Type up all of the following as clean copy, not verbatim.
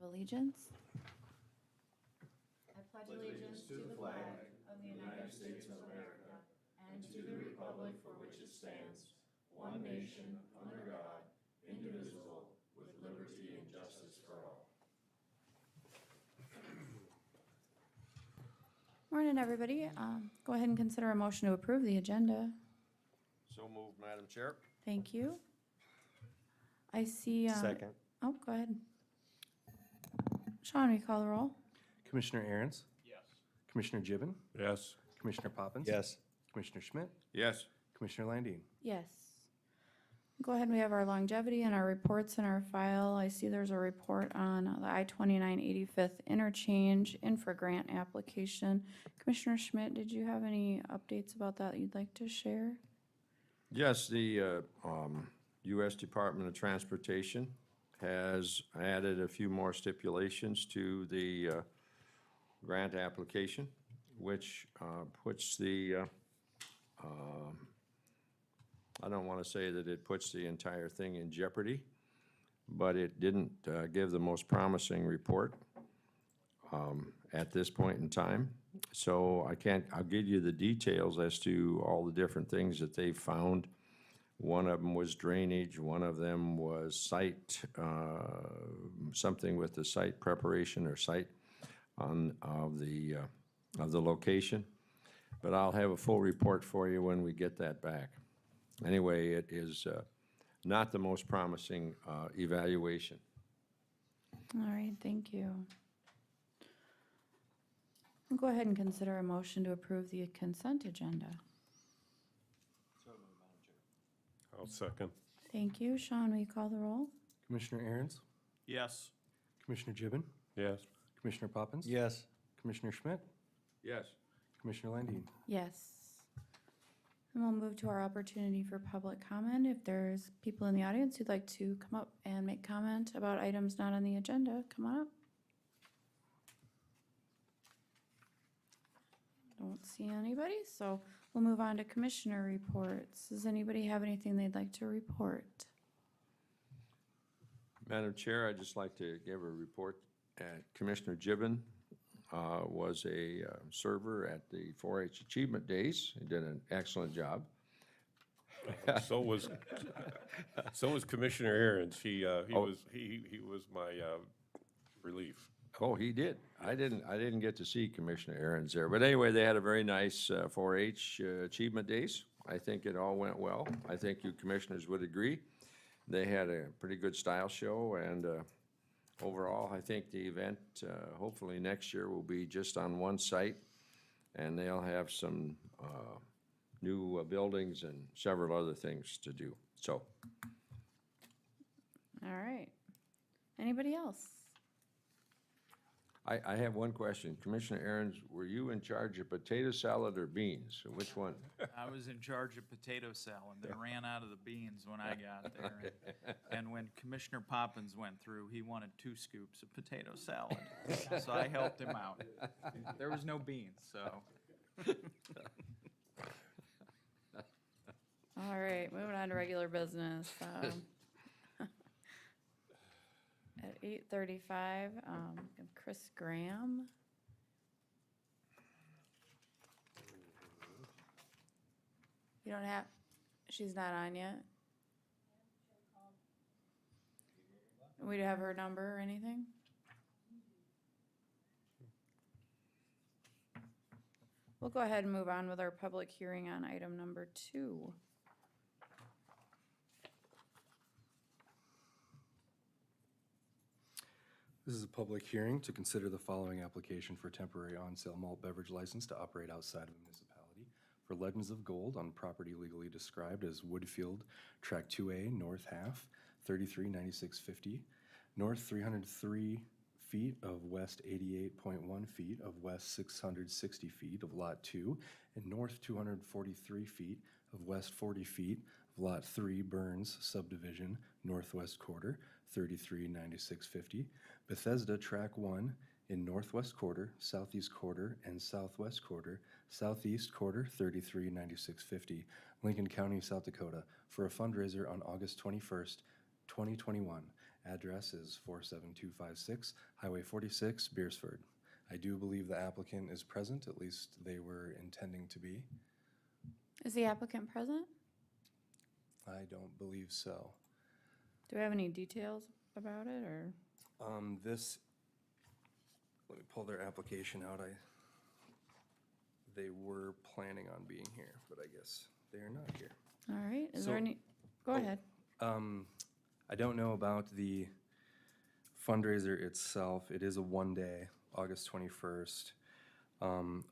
Allegiance. I pledge allegiance to the flag of the United States of America and to the republic for which it stands, one nation, under God, indivisible, with liberty and justice for all. Morning, everybody. Go ahead and consider a motion to approve the agenda. So moved, Madam Chair. Thank you. I see. Second. Oh, go ahead. Sean, will you call the roll? Commissioner Aaron's? Yes. Commissioner Gibbon? Yes. Commissioner Poppins? Yes. Commissioner Schmidt? Yes. Commissioner Landine? Yes. Go ahead, we have our longevity and our reports in our file. I see there's a report on the I-29 85th interchange infra grant application. Commissioner Schmidt, did you have any updates about that you'd like to share? Yes, the U.S. Department of Transportation has added a few more stipulations to the grant application, which puts the, I don't want to say that it puts the entire thing in jeopardy, but it didn't give the most promising report at this point in time. So I'll give you the details as to all the different things that they found. One of them was drainage, one of them was site, something with the site preparation or site of the location. But I'll have a full report for you when we get that back. Anyway, it is not the most promising evaluation. All right, thank you. We'll go ahead and consider a motion to approve the consent agenda. I'll second. Thank you. Sean, will you call the roll? Commissioner Aaron's? Yes. Commissioner Gibbon? Yes. Commissioner Poppins? Yes. Commissioner Schmidt? Yes. Commissioner Landine? Yes. And we'll move to our opportunity for public comment. If there's people in the audience who'd like to come up and make comment about items not on the agenda, come on up. Don't see anybody, so we'll move on to commissioner reports. Does anybody have anything they'd like to report? Madam Chair, I'd just like to give a report. Commissioner Gibbon was a server at the 4-H Achievement Days. He did an excellent job. So was Commissioner Aaron's. He was my relief. Oh, he did. I didn't get to see Commissioner Aaron's there. But anyway, they had a very nice 4-H Achievement Days. I think it all went well. I think you commissioners would agree. They had a pretty good style show, and overall, I think the event, hopefully next year, will be just on one site, and they'll have some new buildings and several other things to do. So. All right. Anybody else? I have one question. Commissioner Aaron's, were you in charge of potato salad or beans? Which one? I was in charge of potato salad. They ran out of the beans when I got there. And when Commissioner Poppins went through, he wanted 2 scoops of potato salad. So I helped him out. There was no beans, so. All right, moving on to regular business. At 8:35, Chris Graham. You don't have, she's not on yet? We have her number or anything? We'll go ahead and move on with our public hearing on item number 2. This is a public hearing to consider the following application for temporary on-sale malt beverage license to operate outside of a municipality for Legends of Gold on property legally described as Woodfield, Track 2A, North Half, 339650, North 303 feet of West 88.1 feet of West 660 feet of Lot 2, and North 243 feet of West 40 feet of Lot 3 Burns Subdivision, Northwest Quarter, 339650, Bethesda Track 1 in Northwest Quarter, Southeast Quarter, and Southwest Quarter, Southeast Quarter, 339650, Lincoln County, South Dakota, for a fundraiser on August 21st, 2021. Address is 47256 Highway 46, Beersford. I do believe the applicant is present, at least they were intending to be. Is the applicant present? I don't believe so. Do we have any details about it, or? Let me pull their application out. They were planning on being here, but I guess they are not here. All right, is there So- any, go ahead. I don't know about the fundraiser itself. It is a one-day, August 21st.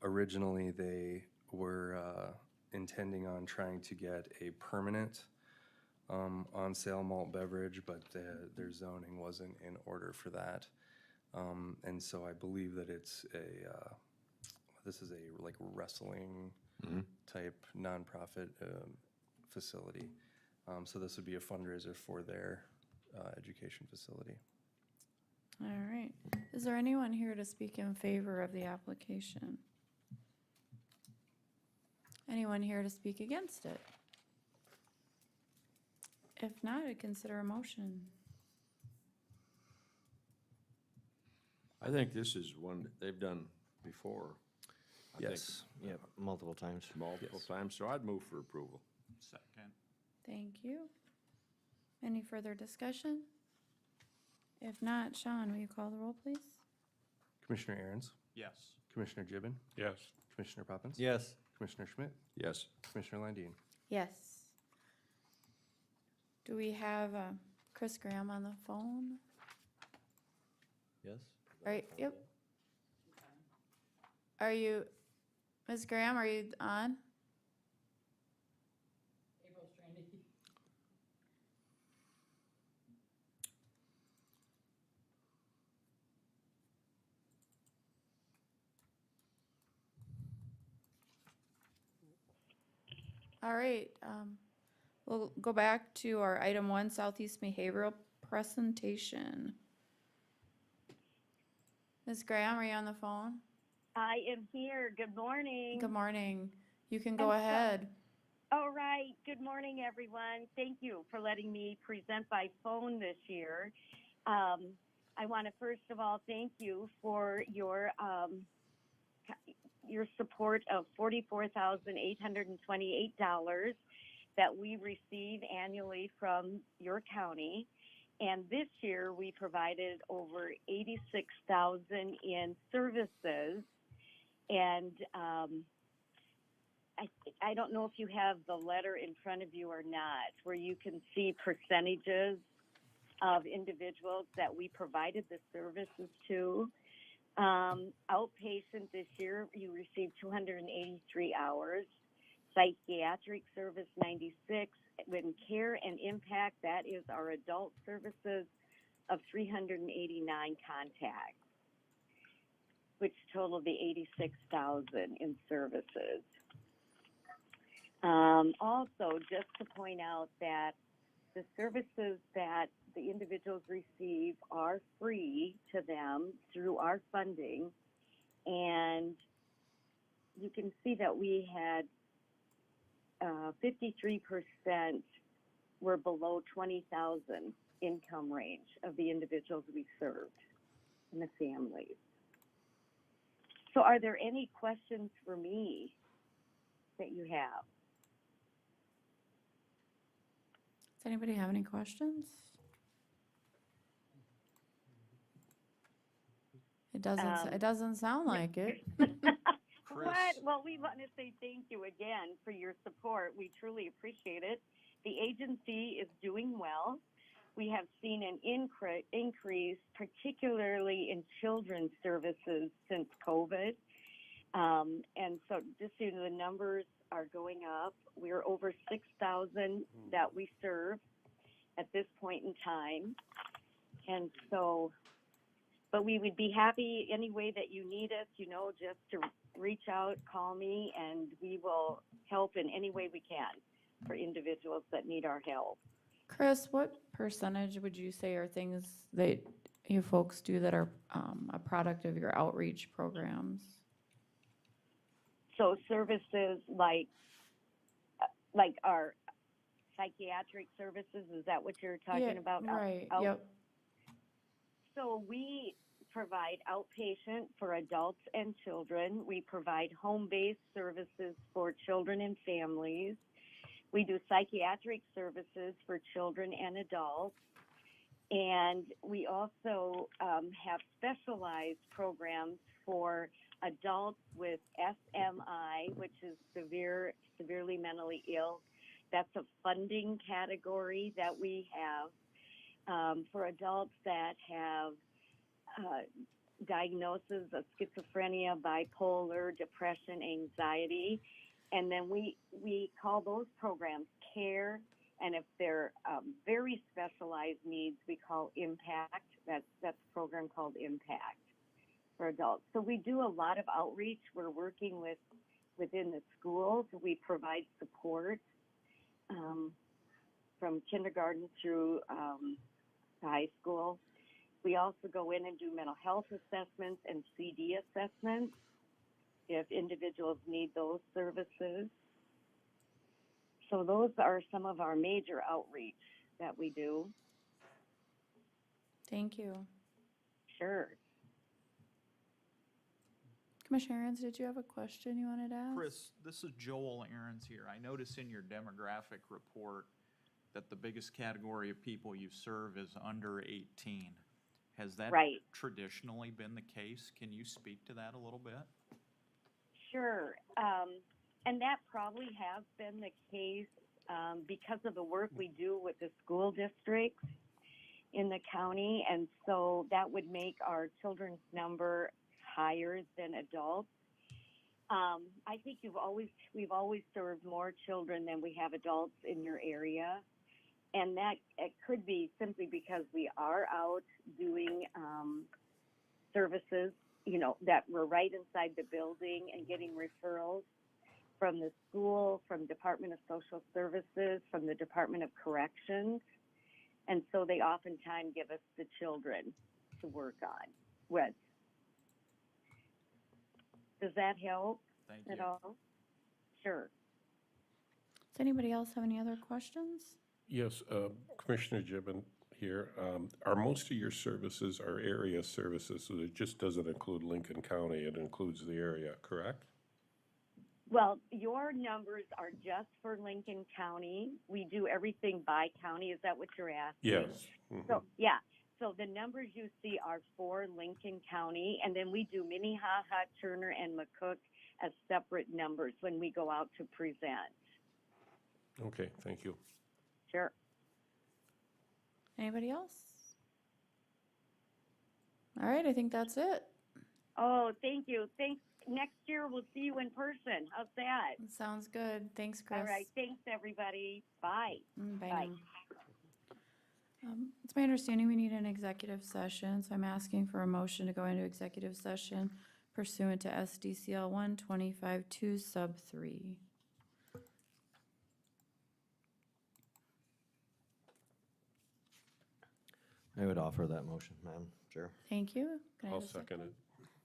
Originally, they were intending on trying to get a permanent on-sale malt beverage, but their zoning wasn't in order for that. And so I believe that it's this is a like wrestling type nonprofit facility. So this would be a fundraiser for their education facility. All right, is there anyone here to speak in favor of the application? Anyone here to speak against it? If not, I'd consider a motion. I think this is one that they've done before. I think Yes. Yep, multiple times. multiple Yes. times, so I'd move for approval. Second. Thank you. Any further discussion? If not, Sean, will you call the roll, please? Commissioner Aaron's, Yes. Commissioner Gibbon, Yes. Commissioner Poppins. Yes. Commissioner Schmidt, Yes. Commissioner Landine. Yes. Do we have Chris Graham on the phone? Yes. Right, yep. Are you, Ms. Graham, are you on? All right, we'll go back to our item 1, Southeast Behavioral Presentation. Ms. Graham, are you on the phone? I am here. Good morning. Good morning. You can go I'm so- ahead. All right. Good morning, everyone. Thank you for letting me present by phone this year. I want to first of all thank you for your support of $44,828 that we receive annually from your county. And this year we provided over $86,000 in services. And I don't know if you have the letter in front of you or not, where you can see percentages of individuals that we provided the services to. Outpatient this year, you received 283 hours. Psychiatric service, 96. When care and impact, that is our adult services of 389 contacts, which totaled the 86,000 in services. Also, just to point out that the services that the individuals receive are free to them through our funding, and you can see that we had 53% were below 20,000 income range of the individuals we served and the families. So are there any questions for me that you have? Does anybody have any questions? It doesn't sound like it. What? Well, we want to say thank you again for your support. We truly appreciate it. The agency is doing well. We have seen an increase, particularly in children's services since COVID. And so just so the numbers are going up. We're over 6,000 that we serve at this point in time. And so, but we would be happy any way that you need us, just to reach out, call me, and we will help in any way we can for individuals that need our help. Chris, what percentage would you say are things that you folks do that are a product of your outreach programs? So services like our psychiatric services. Is that what you're talking Yeah, about? right, Out- yep. So we provide outpatient for adults and children. We provide home-based services for children and families. We do psychiatric services for children and adults. And we also have specialized programs for adults with SMI, which is severely mentally ill. That's a funding category that we have for adults that have diagnosis of schizophrenia, bipolar, depression, anxiety. And then we call those programs CARE. And if they're very specialized needs, we call IMPACT. That's a program called IMPACT for adults. So we do a lot of outreach. We're working within the schools. We provide support from kindergarten through high school. We also go in and do mental health assessments and CD assessments if individuals need those services. So those are some of our major outreach that we do. Thank you. Sure. Commissioner Aaron's, did you have a question you wanted to ask? Chris, this is Joel Aaron's here. I notice in your demographic report that the biggest category of people you serve is under 18. Has that Right. traditionally been the case? Can you speak to that a little bit? Sure. And that probably has been the case because of the work we do with the school districts in the county. And so that would make our children's number higher than adults. I think we've always served more children than we have adults in your area. And that it could be simply because we are out doing services, that we're right inside the building and getting referrals from the school, from Department of Social Services, from the Department of Corrections. And so they oftentimes give us the children to work on with. Does that help Thank at you. all? Sure. Does anybody else have any other questions? Yes, Commissioner Gibbon here. Are most of your services are area services, so it just doesn't include Lincoln County, it includes the area, correct? Well, your numbers are just for Lincoln County. We do everything by county. Is that what you're asking? Yes. Mhm. So, yeah. So the numbers you see are for Lincoln County, and then we do Minnehaha, Turner, and McCook as separate numbers when we go out to present. Okay, thank you. Sure. Anybody else? All right, I think that's it. Oh, thank you. Thanks. Next year we'll see you in person. How's that? Sounds good. Thanks, Chris. All right. Thanks, everybody. Bye. Bye Bye. now. It's my understanding we need an executive session, so I'm asking for a motion to go into executive session pursuant to SDCL 125-2 sub 3. I would offer that motion, Madam Chair. Thank you. Can I I'll have a second it.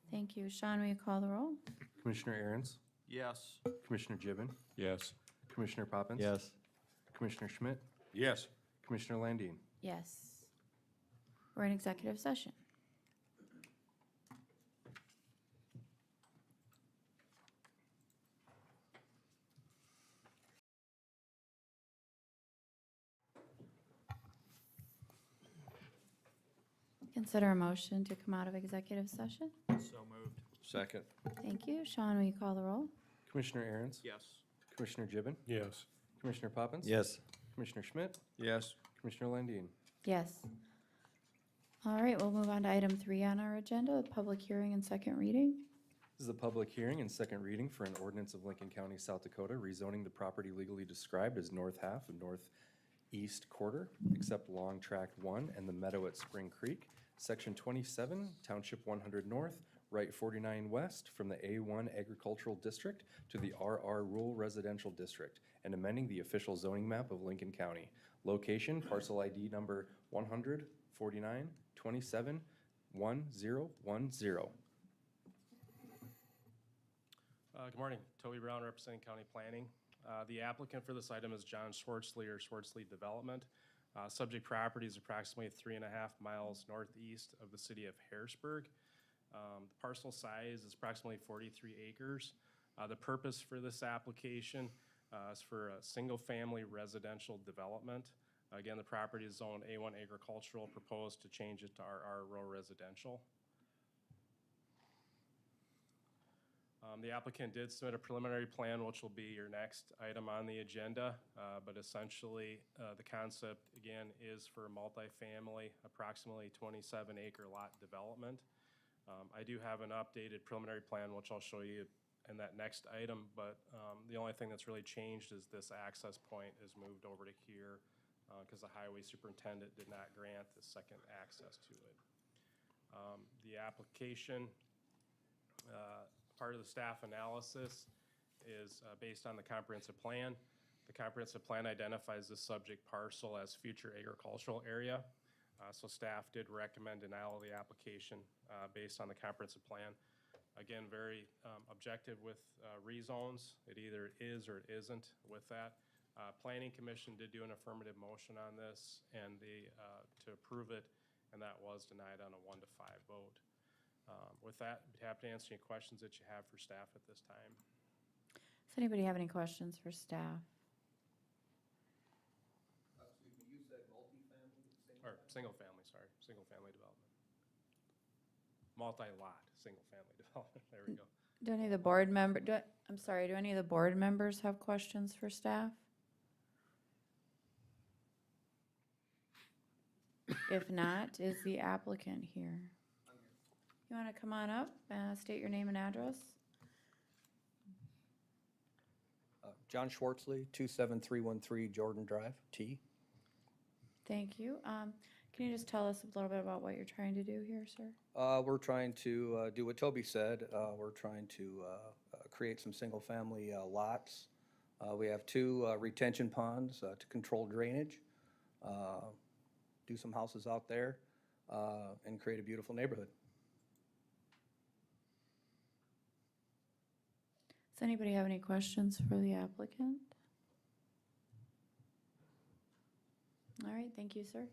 Thank you. Sean, will you call the roll? Commissioner Aaron's, Yes. Commissioner Gibbon, Yes. Commissioner Poppins. Yes. Commissioner Schmidt, Yes. Commissioner Landine. Yes. We're in executive session. Consider a motion to come out of executive session. So moved. Second. Thank you. Sean, will you call the roll? Commissioner Aaron's, Yes. Commissioner Gibbon, Yes. Commissioner Poppins. Yes. Commissioner Schmidt, Yes. Commissioner Landine. Yes. All right, we'll move on to item 3 on our agenda, the public hearing and second reading. This is a public hearing and second reading for an ordinance of Lincoln County, South Dakota, rezoning the property legally described as north half and northeast quarter, except along Tract 1 and the meadow at Spring Creek, Section 27, Township 100 North, Right 49 West, from the A1 Agricultural District to the RR Rural Residential District, and amending the official zoning map of Lincoln County. Location, parcel ID number 100-49-27-1010. Good morning, Toby Brown representing County Planning. The applicant for this item is John Schwartzley or Schwartzley Development. Subject property is approximately 3.5 miles northeast of the city of Harrisburg. The parcel size is approximately 43 acres. The purpose for this application is for a single-family residential development. Again, the property is zoned A1 agricultural, proposed to change it to RR rural residential. The applicant did submit a preliminary plan, which will be your next item on the agenda, but essentially the concept, again, is for a multifamily, approximately 27-acre lot development. I do have an updated preliminary plan, which I'll show you in that next item, but the only thing that's really changed is this access point is moved over to here because the highway superintendent did not grant the second access to it. The application, part of the staff analysis is based on the comprehensive plan. The comprehensive plan identifies the subject parcel as future agricultural area. So staff did recommend denial of the application based on the comprehensive plan. Again, very objective with rezones. It either is or it isn't with that. Planning Commission did do an affirmative motion on this and to approve it, and that was denied on a 1-5 vote. With that, I'd be happy to answer any questions that you have for staff at this time. Does anybody have any questions for staff? Excuse me, you said multifamily? Or single-family, sorry, single-family development. Multi-lot, single-family development, there we go. Do any of the board member, do any of the board members have questions for staff? If not, is the applicant here? You want to come on up, state your name and address? John Schwartzley, 27313 Jordan Drive, T. Thank you. Can you just tell us a little bit about what you're trying to do here, sir? We're trying to do what Toby said. We're trying to create some single-family lots. We have 2 retention ponds to control drainage, do some houses out there, and create a beautiful neighborhood. Does anybody have any questions for the applicant? All right, thank you, sir.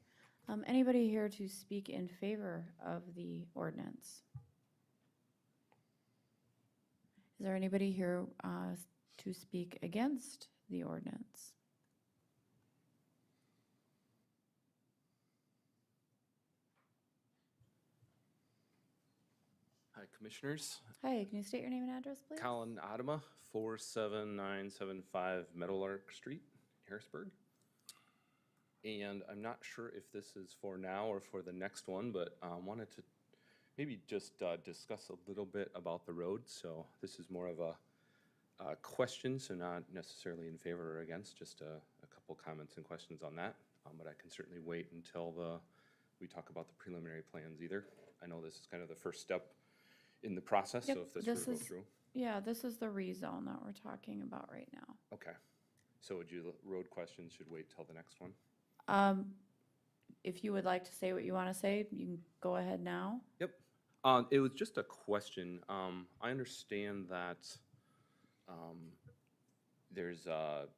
Anybody here to speak in favor of the ordinance? Is there anybody here to speak against the ordinance? Hi, Commissioners. Hi, can you state your name and address, please? Colin Adama, 47975 Meadowlark Street, Harrisburg. And I'm not sure if this is for now or for the next one, but wanted to maybe just discuss a little bit about the road. So this is more of a question, so not necessarily in favor or against, just a couple comments and questions on that. But I can certainly wait until we talk about the preliminary plans either. I know this is kind of the first step in the process, Yep, so if this were to go through. Yeah, this is the rezone that we're talking about right now. Okay. So road questions should wait till the next one? If you would like to say what you want to say, you can go ahead now. Yep. It was just a question. I understand that there's what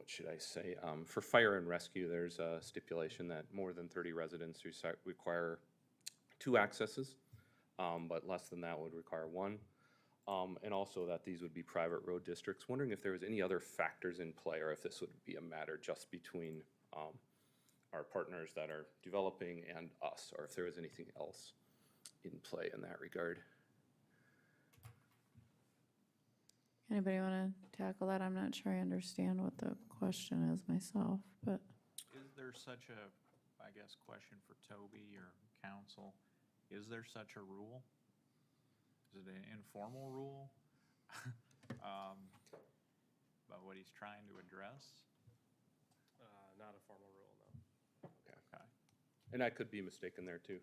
should I say? For fire and rescue, there's a stipulation that more than 30 residents require 2 accesses, but less than that would require 1. And also that these would be private road districts. Wondering if there was any other factors in play or if this would be a matter just between our partners that are developing and us, or if there was anything else in play in that regard. Anybody want to tackle that? I'm not sure I understand what the question is myself, but. Is there such a, I guess, question for Toby or council? Is there such a rule? Is it an informal rule? About what he's trying to address? Not a formal rule, no. Okay. Okay. And I could be mistaken there too.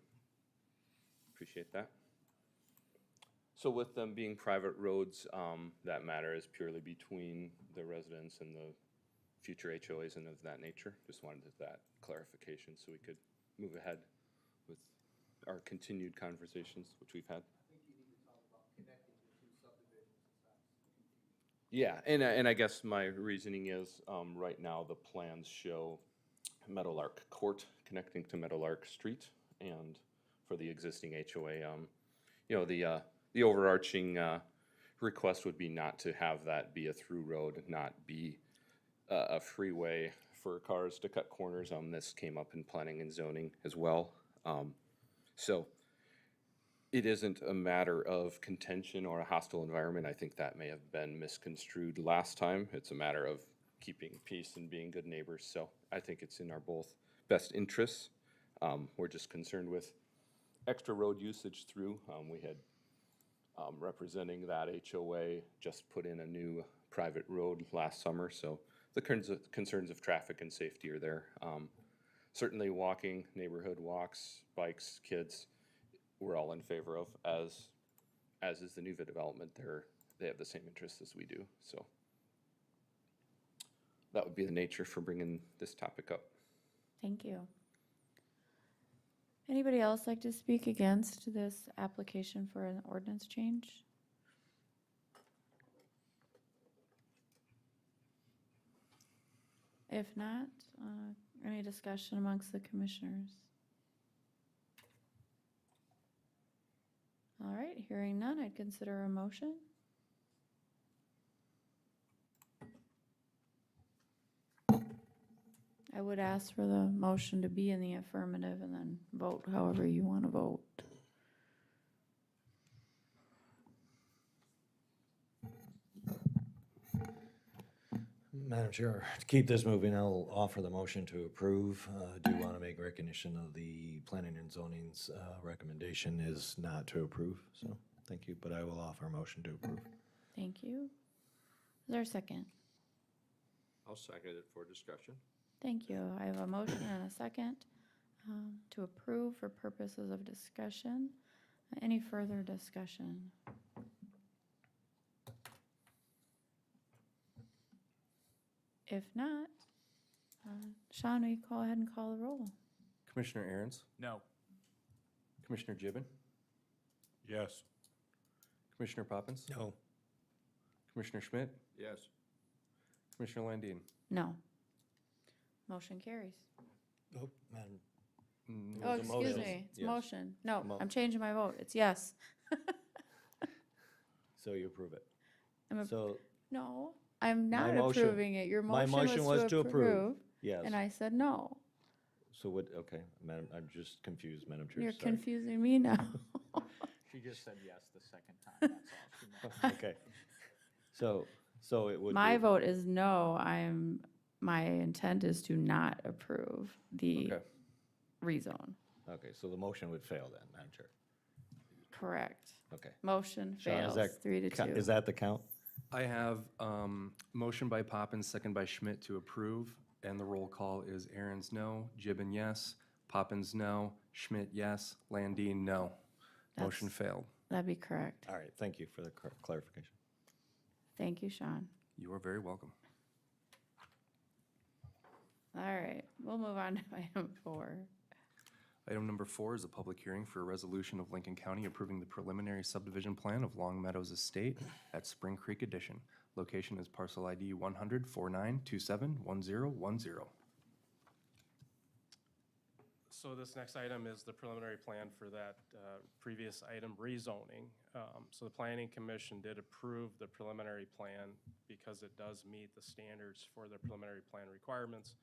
Appreciate that. So with them being private roads, that matter is purely between the residents and the future HOAs and of that nature. Just wanted that clarification so we could move ahead with our continued conversations, which we've had. I think you need to talk about connecting the 2 subdivisions. Yeah, and I guess my reasoning is, right now, the plans show Meadowlark Court connecting to Meadowlark Street, and for the existing HOA, you know, the overarching, request would be not to have that be a through road, not be a freeway for cars to cut corners. This came up in planning and zoning as well. So it isn't a matter of contention or a hostile environment. I think that may have been misconstrued last time. It's a matter of keeping peace and being good neighbors. So I think it's in our both best interests. We're just concerned with extra road usage through. We had representing that HOA just put in a new private road last summer. So the concerns of traffic and safety are there. Certainly walking, neighborhood walks, bikes, kids, we're all in favor of, as is the new development. They have the same interests as we do. So that would be the nature for bringing this topic up. Thank you. Anybody else like to speak against this application for an ordinance change? If not, any discussion amongst the commissioners? All right, hearing none, I'd consider a motion. I would ask for the motion to be in the affirmative and then vote however you want to vote. Madam Chair, to keep this moving, I'll offer the motion to approve. Do want to make recognition of the planning and zoning's recommendation is not to approve, so thank you, but I will offer a motion to approve. Thank you. Is there a second? I'll second it for discussion. Thank you. I have a motion and a second to approve for purposes of discussion. Any further discussion? If not, Sean, will you go ahead and call the roll? Commissioner Aaron's, No. Commissioner Gibbon, Yes. Commissioner Poppins, No. Commissioner Schmidt, Yes. Commissioner Landine. No. Motion carries. Oh, Madam. Oh, It was a excuse motion. me, it's Yes. motion. No, Mo- I'm changing my vote. It's yes. So you approve it. I'm a- So No, I'm not motion- approving it. Your my motion was to approve. yes. And I said no. So what, okay, Madam, I'm just confused, Madam Chair. You're sorry. confusing me now. She just said yes the second time, that's all she meant. Okay. So it would My be, vote is no. My intent is to not approve the Okay. rezone. okay, so the motion would fail then, Madam Chair. Correct. Okay. Motion Sean, fails, is that 3-2. Is that the count? I have motion by Poppins, second by Schmidt to approve, and the roll call is Aaron's no, Gibbon yes, Poppins no, Schmidt yes, Landine no. Motion failed. That'd be correct. All right, thank you for the clarification. Thank you, Sean. You are very welcome. All right, we'll move on to item 4. Item number 4 is a public hearing for a resolution of Lincoln County approving the preliminary subdivision plan of Long Meadows Estate at Spring Creek Addition. Location is parcel ID 100-4927-1010. So this next item is the preliminary plan for that previous item, rezoning. So the Planning Commission did approve the preliminary plan because it does meet the standards for the preliminary plan requirements.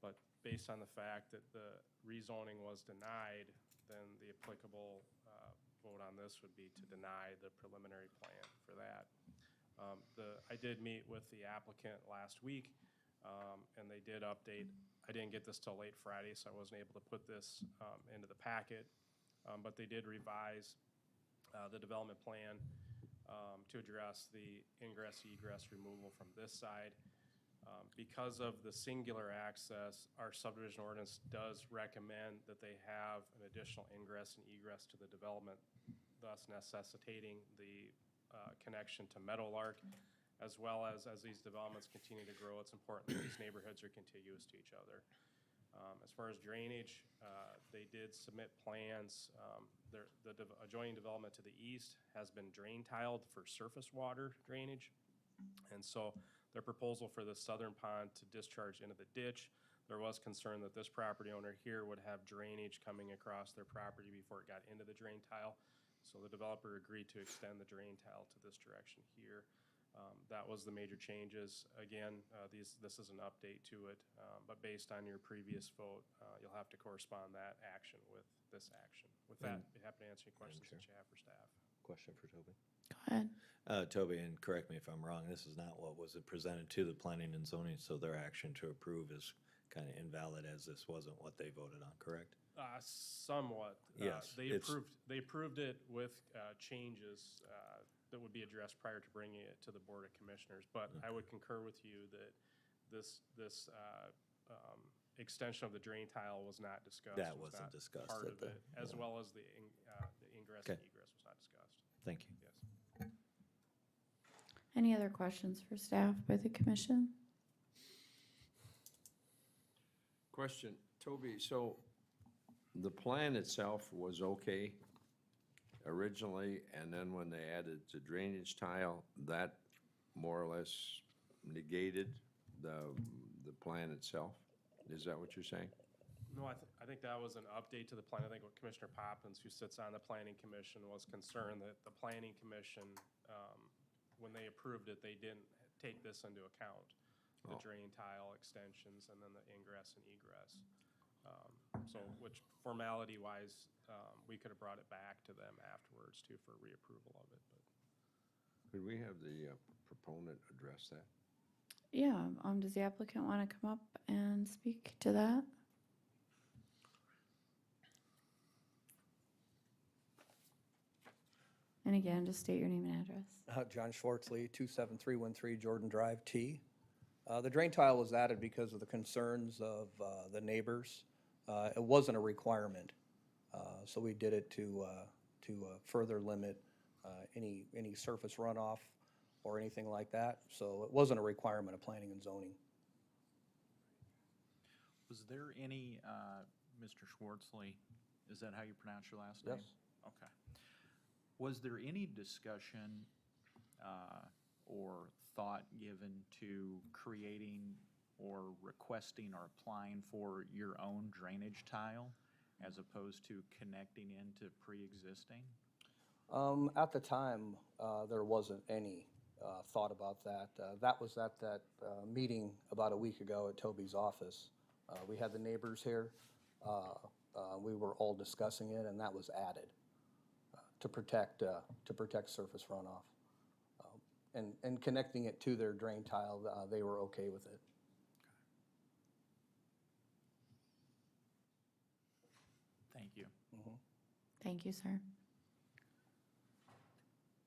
But based on the fact that the rezoning was denied, then the applicable vote on this would be to deny the preliminary plan for that. I did meet with the applicant last week, and they did update. I didn't get this till late Friday, so I wasn't able to put this into the packet. But they did revise the development plan to address the ingress-egress removal from this side. Because of the singular access, our subdivision ordinance does recommend that they have an additional ingress and egress to the development, thus necessitating the connection to Meadowlark, as well as these developments continue to grow, it's important that these neighborhoods are contiguous to each other. As far as drainage, they did submit plans. The adjoining development to the east has been drain tiled for surface water drainage. And so their proposal for the southern pond to discharge into the ditch, there was concern that this property owner here would have drainage coming across their property before it got into the drain tile. So the developer agreed to extend the drain tile to this direction here. That was the major changes. Again, this is an update to it, but based on your previous vote, you'll have to correspond that action with this action. With that, I'd be happy to answer any questions that you have for staff. Question for Toby. Go ahead. Toby, and correct me if I'm wrong, this is not what was presented to the planning and zoning, so their action to approve is kind of invalid as this wasn't what they voted on, correct? Somewhat. Yes, They it's- approved it with changes that would be addressed prior to bringing it to the Board of Commissioners. But I would concur with you that this extension of the drain tile was not discussed. That was wasn't not discussed Part at of the- it, as well as the ingress Okay. and egress was not discussed. Thank you. Yes. Any other questions for staff by the commission? Question, Toby, so the plan itself was okay originally, and then when they added the drainage tile, that more or less negated the plan itself? Is that what you're saying? No, I think that was an update to the plan. I think what Commissioner Poppins, who sits on the Planning Commission, was concerned that the Planning Commission, when they approved it, they didn't take this into account, the Oh. drain tile extensions and then the ingress and egress. So, which formality-wise, we could have brought it back to them afterwards too for reapproval of it, but. Could we have the proponent address that? Yeah, does the applicant want to come up and speak to that? And again, just state your name and address. John Schwartzley, 27313 Jordan Drive, T. The drain tile was added because of the concerns of the neighbors. It wasn't a requirement, so we did it to further limit any surface runoff or anything like that. So it wasn't a requirement of planning and zoning. Was there any, Mr. Schwartzley, is that how you pronounce your last name? Yes. Okay. Was there any discussion or thought given to creating or requesting or applying for your own drainage tile as opposed to connecting into pre-existing? At the time, there wasn't any thought about that. That was at that meeting about a week ago at Toby's office. We had the neighbors here. We were all discussing it, and that was added to protect surface runoff. And connecting it to their drain tile, they were okay with it. Thank you. Thank you, sir.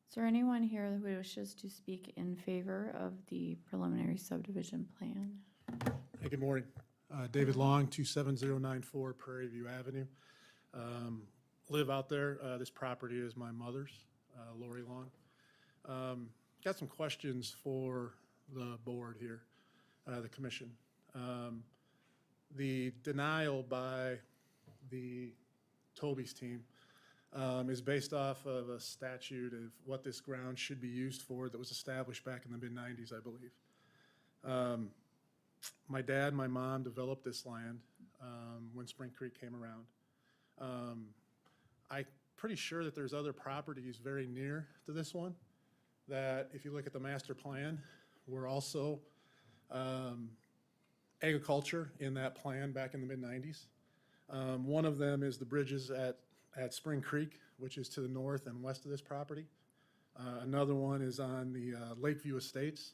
Is there anyone here who wishes to speak in favor of the preliminary subdivision plan? Hey, good morning. David Long, 27094 Prairie View Avenue. Live out there. This property is my mother's, Lori Long. Got some questions for the board here, the commission. The denial by the Toby's team is based off of a statute of what this ground should be used for that was established back in the mid-90s, I believe. My dad and my mom developed this land when Spring Creek came around. I'm pretty sure that there's other properties very near to this one that, if you look at the master plan, were also agriculture in that plan back in the mid-90s. One of them is the bridges at Spring Creek, which is to the north and west of this property. Another one is on the Lakeview Estates,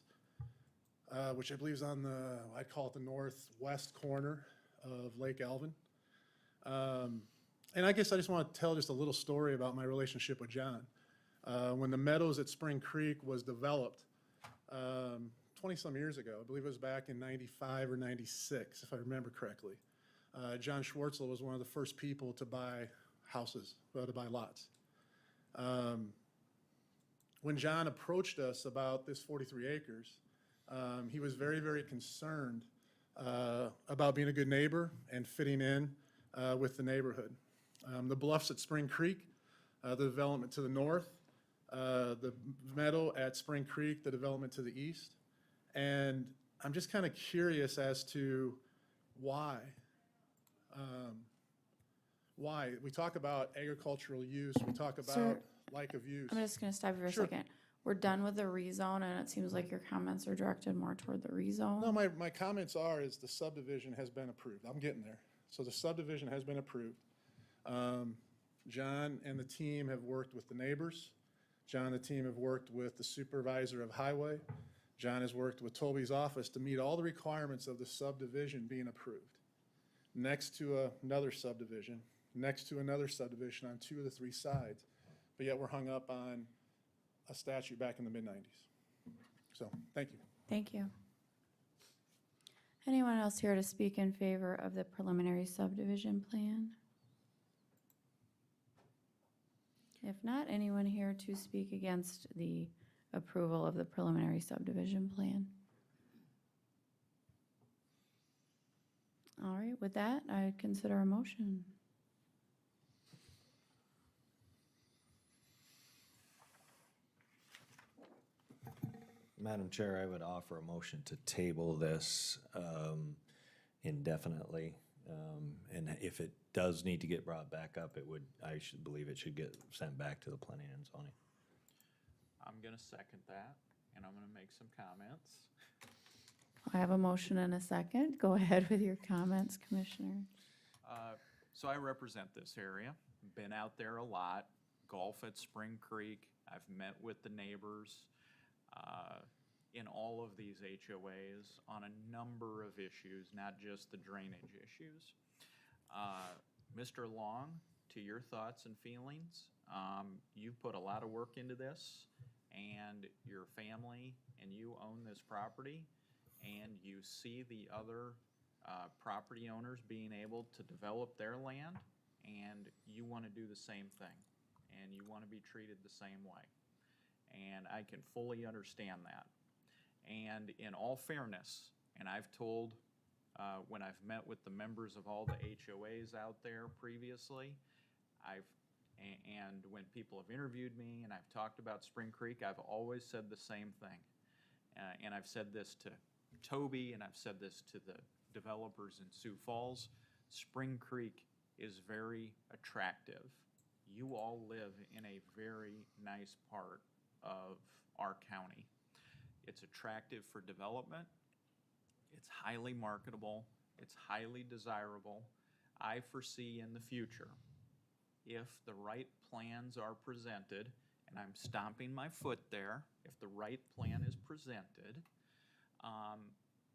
which I believe is on the, I'd call it the northwest corner of Lake Alvin. And I guess I just want to tell just a little story about my relationship with John. When the Meadows at Spring Creek was developed 20-some years ago, I believe it was back in 95 or 96, if I remember correctly, John Schwartzle was one of the first people to buy houses, to buy lots. When John approached us about this 43 acres, he was very, very concerned about being a good neighbor and fitting in with the neighborhood. The bluffs at Spring Creek, the development to the north, the meadow at Spring Creek, the development to the east. And I'm just kind of curious as to why. Why? We talk about agricultural use, we talk about Sir, like of use. I'm just gonna stop you for a Sure. second. We're done with the rezone, and it seems like your comments are directed more toward the rezone. No, my comments is the subdivision has been approved. I'm getting there. So the subdivision has been approved. John and the team have worked with the neighbors. John and the team have worked with the supervisor of highway. John has worked with Toby's office to meet all the requirements of the subdivision being approved. Next to another subdivision, next to another subdivision on 2 of the 3 sides. But yet we're hung up on a statute back in the mid-90s. So, thank you. Thank you. Anyone else here to speak in favor of the preliminary subdivision plan? If not, anyone here to speak against the approval of the preliminary subdivision plan? All right, with that, I consider a motion. Madam Chair, I would offer a motion to table this indefinitely. And if it does need to get brought back up, I should believe it should get sent back to the planning and zoning. I'm gonna second that, and I'm gonna make some comments. I have a motion and a second. Go ahead with your comments, Commissioner. So I represent this area, been out there a lot, golf at Spring Creek, I've met with the neighbors in all of these HOAs on a number of issues, not just the drainage issues. Mr. Long, to your thoughts and feelings, you've put a lot of work into this, and your family and you own this property, and you see the other property owners being able to develop their land, and you want to do the same thing, and you want to be treated the same way. And I can fully understand that. And in all fairness, and I've told, when I've met with the members of all the HOAs out there previously, and when people have interviewed me and I've talked about Spring Creek, I've always said the same thing. And I've said this to Toby, and I've said this to the developers in Sioux Falls. Spring Creek is very attractive. You all live in a very nice part of our county. It's attractive for development. It's highly marketable. It's highly desirable. I foresee in the future, if the right plans are presented, and I'm stomping my foot there, if the right plan is presented,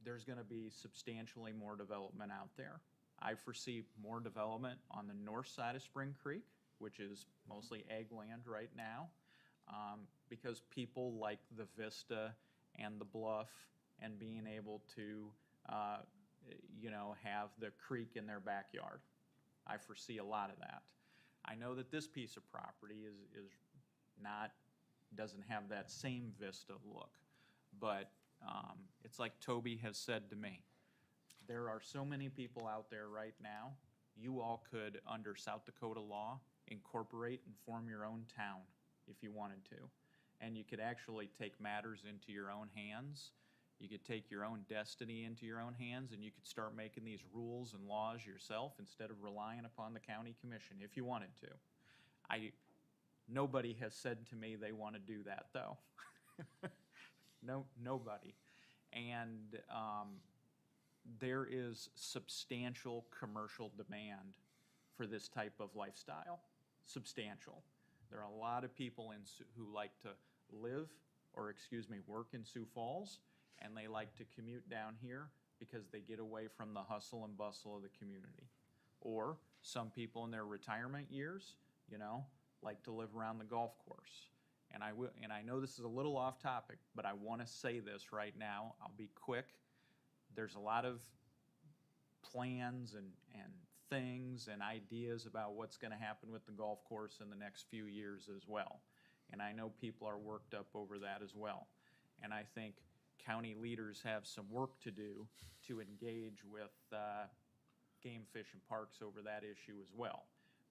there's going to be substantially more development out there. I foresee more development on the north side of Spring Creek, which is mostly ag land right now, because people like the vista and the bluff and being able to, have the creek in their backyard. I foresee a lot of that. I know that this piece of property doesn't have that same vista look, but it's like Toby has said to me, there are so many people out there right now, you all could, under South Dakota law, incorporate and form your own town if you wanted to. And you could actually take matters into your own hands. You could take your own destiny into your own hands, and you could start making these rules and laws yourself instead of relying upon the county commission if you wanted to. Nobody has said to me they want to do that, though. Nobody. And there is substantial commercial demand for this type of lifestyle. Substantial. There are a lot of people who like to work in Sioux Falls, and they like to commute down here because they get away from the hustle and bustle of the community. Or some people in their retirement years, like to live around the golf course. And I know this is a little off topic, but I want to say this right now. I'll be quick. There's a lot of plans and things and ideas about what's going to happen with the golf course in the next few years as well. And I know people are worked up over that as well. And I think county leaders have some work to do to engage with Game Fish and Parks over that issue as well.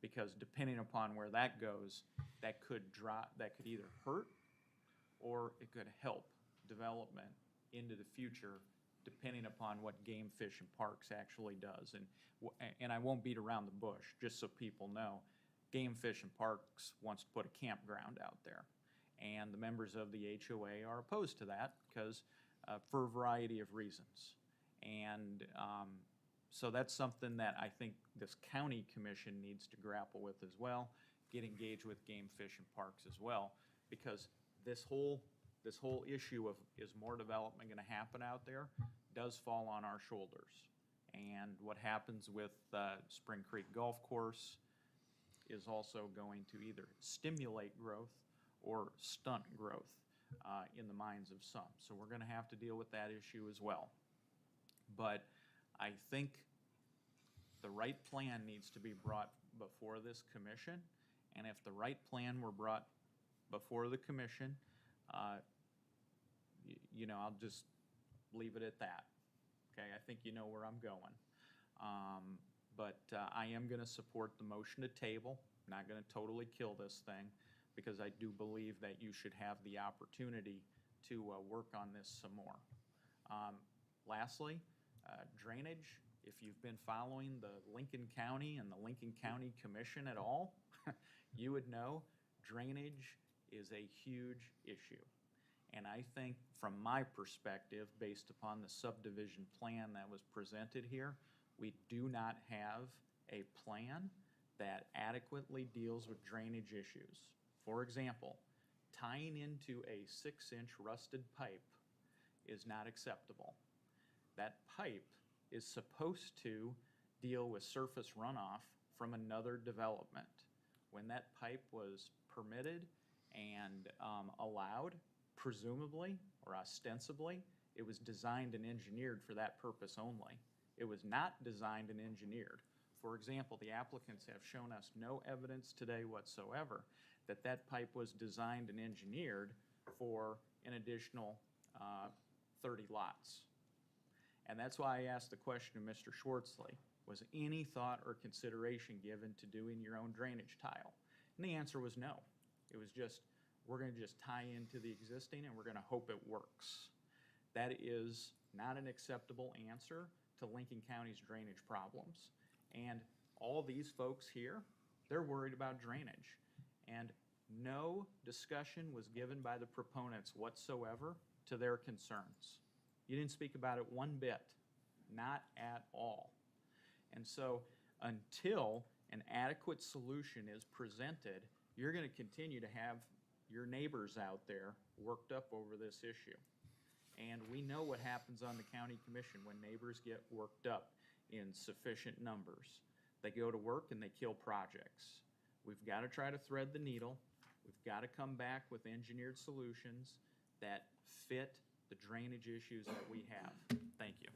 because depending upon where that goes, that could either hurt or it could help development into the future, depending upon what Game Fish and Parks actually does. And I won't beat around the bush, just so people know, Game Fish and Parks wants to put a campground out there. And the members of the HOA are opposed to that because, for a variety of reasons. And so that's something that I think this county commission needs to grapple with as well, get engaged with Game Fish and Parks as well, because this whole issue of is more development going to happen out there does fall on our shoulders. And what happens with Spring Creek Golf Course is also going to either stimulate growth or stunt growth in the minds of some. So we're going to have to deal with that issue as well. But I think the right plan needs to be brought before this commission, and if the right plan were brought before the commission, you know, I'll just leave it at that. Okay, I think you know where I'm going. But I am going to support the motion to table. I'm not going to totally kill this thing, because I do believe that you should have the opportunity to work on this some more. Lastly, drainage. If you've been following the Lincoln County and the Lincoln County Commission at all, you would know drainage is a huge issue. And I think from my perspective, based upon the subdivision plan that was presented here, we do not have a plan that adequately deals with drainage issues. For example, tying into a 6-inch rusted pipe is not acceptable. That pipe is supposed to deal with surface runoff from another development. When that pipe was permitted and allowed, presumably or ostensibly, it was designed and engineered for that purpose only. It was not designed and engineered. For example, the applicants have shown us no evidence today whatsoever that that pipe was designed and engineered for an additional 30 lots. And that's why I asked the question of Mr. Schwartzley, was any thought or consideration given to doing your own drainage tile? And the answer was no. It was just, we're going to just tie into the existing and we're going to hope it works. That is not an acceptable answer to Lincoln County's drainage problems. And all these folks here, they're worried about drainage. And no discussion was given by the proponents whatsoever to their concerns. You didn't speak about it one bit, not at all. And so until an adequate solution is presented, you're going to continue to have your neighbors out there worked up over this issue. And we know what happens on the county commission when neighbors get worked up in sufficient numbers. They go to work and they kill projects. We've got to try to thread the needle. We've got to come back with engineered solutions that fit the drainage issues that we have. Thank you.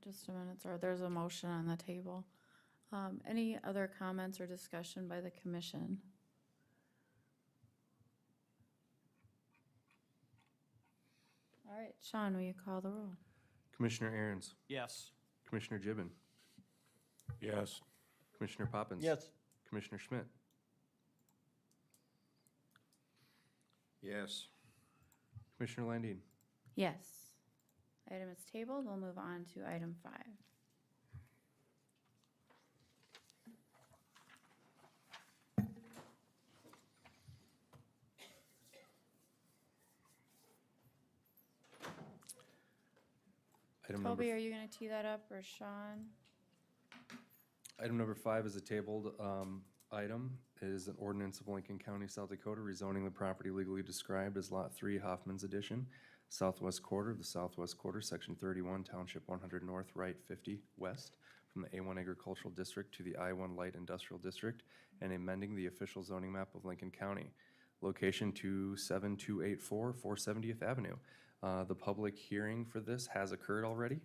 Just a minute, sir. There's a motion on the table. Any other comments or discussion by the commission? All right, Sean, will you call the roll? Commissioner Aaron's, Yes. Commissioner Gibbon, Yes. Commissioner Poppins. Yes. Commissioner Schmidt, Yes. Commissioner Landine. Yes. Item is tabled. We'll move on to item 5. Item number Toby, are you going to tee that up, or Sean? Item number 5 is a tabled item. It is an ordinance of Lincoln County, South Dakota, rezoning the property legally described as Lot 3, Hoffman's Addition, southwest quarter of the southwest quarter, Section 31, Township 100 North, right 50 West, from the A1 Agricultural District to the I1 Light Industrial District, and amending the official zoning map of Lincoln County. Location 27284 470th Avenue. The public hearing for this has occurred already,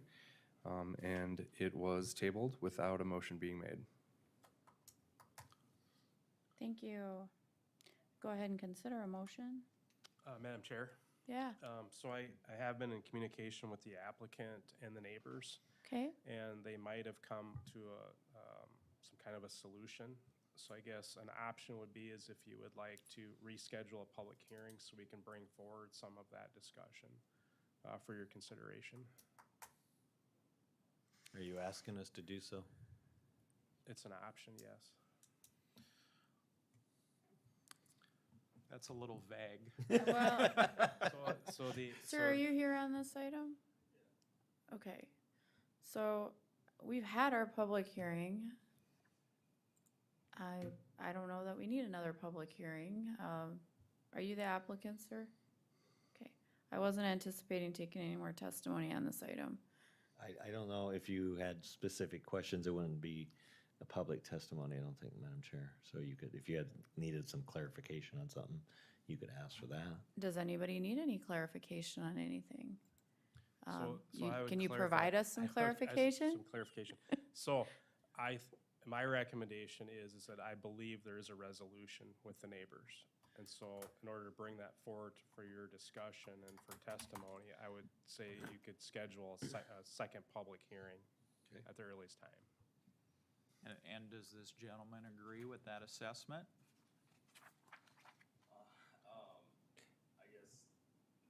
and it was tabled without a motion being made. Thank you. Go ahead and consider a motion. Madam Chair, Yeah, so I have been in communication with the applicant and the neighbors, okay. and they might have come to a kind of a solution. So I guess an option would be is if you would like to reschedule a public hearing so we can bring forward some of that discussion for your consideration. Are you asking us to do so? It's an option, yes. That's a little vague. Well, sir, are you here on this item? Okay, so we've had our public hearing. I don't know that we need another public hearing. Are you the applicant, sir? Okay, I wasn't anticipating taking any more testimony on this item. I don't know if you had specific questions, it wouldn't be a public testimony, I don't think, Madam Chair. So you could, if you had needed some clarification on something, you could ask for that. Does anybody need any clarification on anything? I would Can you clarify- provide us some Some clarification? clarification. So my recommendation is that I believe there is a resolution with the neighbors. And so in order to bring that forward for your discussion and for testimony, I would say you could schedule a second public hearing at the earliest time. And does this gentleman agree with that assessment? I guess,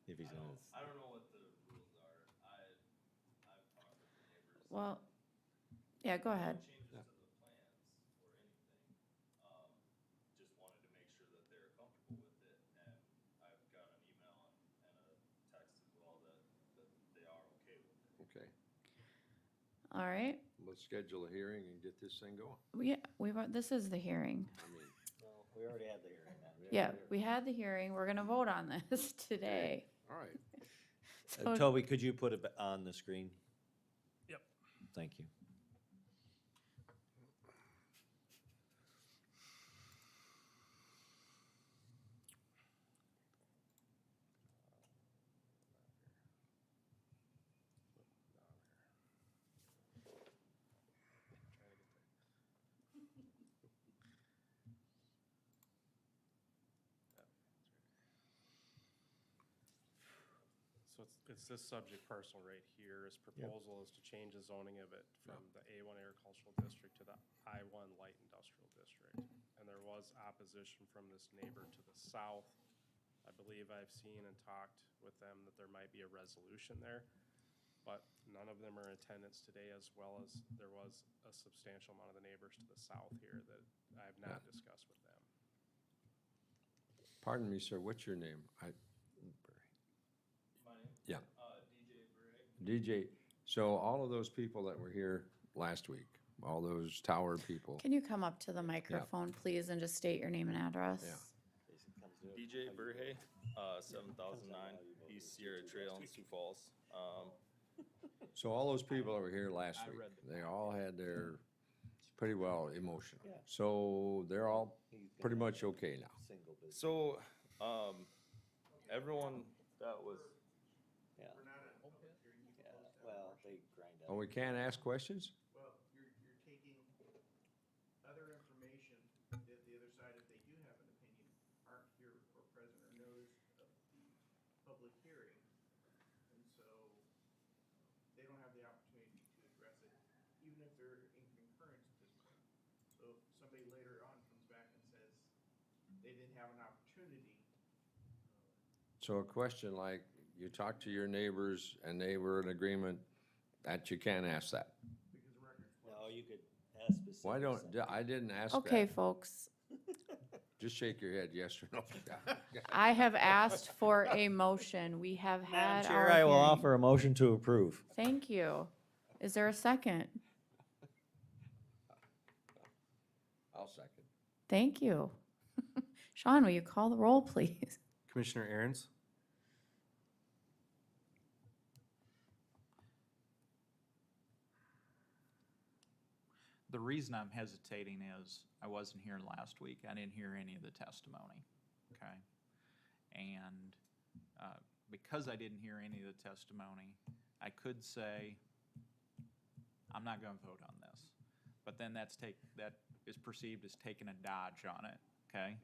If he's gonna, I don't know what the rules are. I've talked with the neighbors. Well, yeah, go ahead. Changes to the plans or anything. Just wanted to make sure that they're comfortable with it. And I've got an email and a text as well that they are okay with it. Okay, All right, let's schedule a hearing and get this thing going. this is the hearing. I mean, well, we already had the hearing. Yeah, we had the hearing. We're gonna vote on this today. all right. So- Toby, could you put it on the screen? Yep. Thank you. So it's this subject parcel right here. His proposal is to change the zoning of it from the A1 agricultural district to the I1 light industrial district. And there was opposition from this neighbor to the south. I believe I've seen and talked with them that there might be a resolution there, but none of them are in attendance today, as well as there was a substantial amount of the neighbors to the south here that I have not discussed with them. Pardon me, sir, what's your name? Yeah. DJ, so all of those people that were here last week, all those tower people, Can you come up to the microphone, please, and just state your name and address? Yeah. DJ Burhe, 7009 East Sierra Trail in Sioux Falls. so all those people that were here last I week, read the they all had their, pretty well emotional. So they're all pretty much okay now. Single business. So, everyone that was, Yeah. Well, they grind out. Oh, we can't ask questions? Well, you're taking other information that the other side, if they do have an opinion, aren't here or present or noticed of the public hearing. And so they don't have the opportunity to address it, even if they're in concurrence at this point. So if somebody later on comes back and says they didn't have an opportunity, So a question like, you talked to your neighbors and they were in agreement that you can't ask that. because the record's No, you could ask specific. Why don't, I didn't ask that. Okay, folks, Just shake your head, yes or no. I have asked for a motion. We have had Madam our Chair, I will hearing. offer a motion to approve. Thank you. Is there a second? I'll second. Thank you. Sean, will you call the roll, please? Commissioner Aaron's? The reason I'm hesitating is I wasn't here last week. I didn't hear any of the testimony, okay? And because I didn't hear any of the testimony, I could say, I'm not gonna vote on this. But then that is perceived as taking a dodge on it, okay?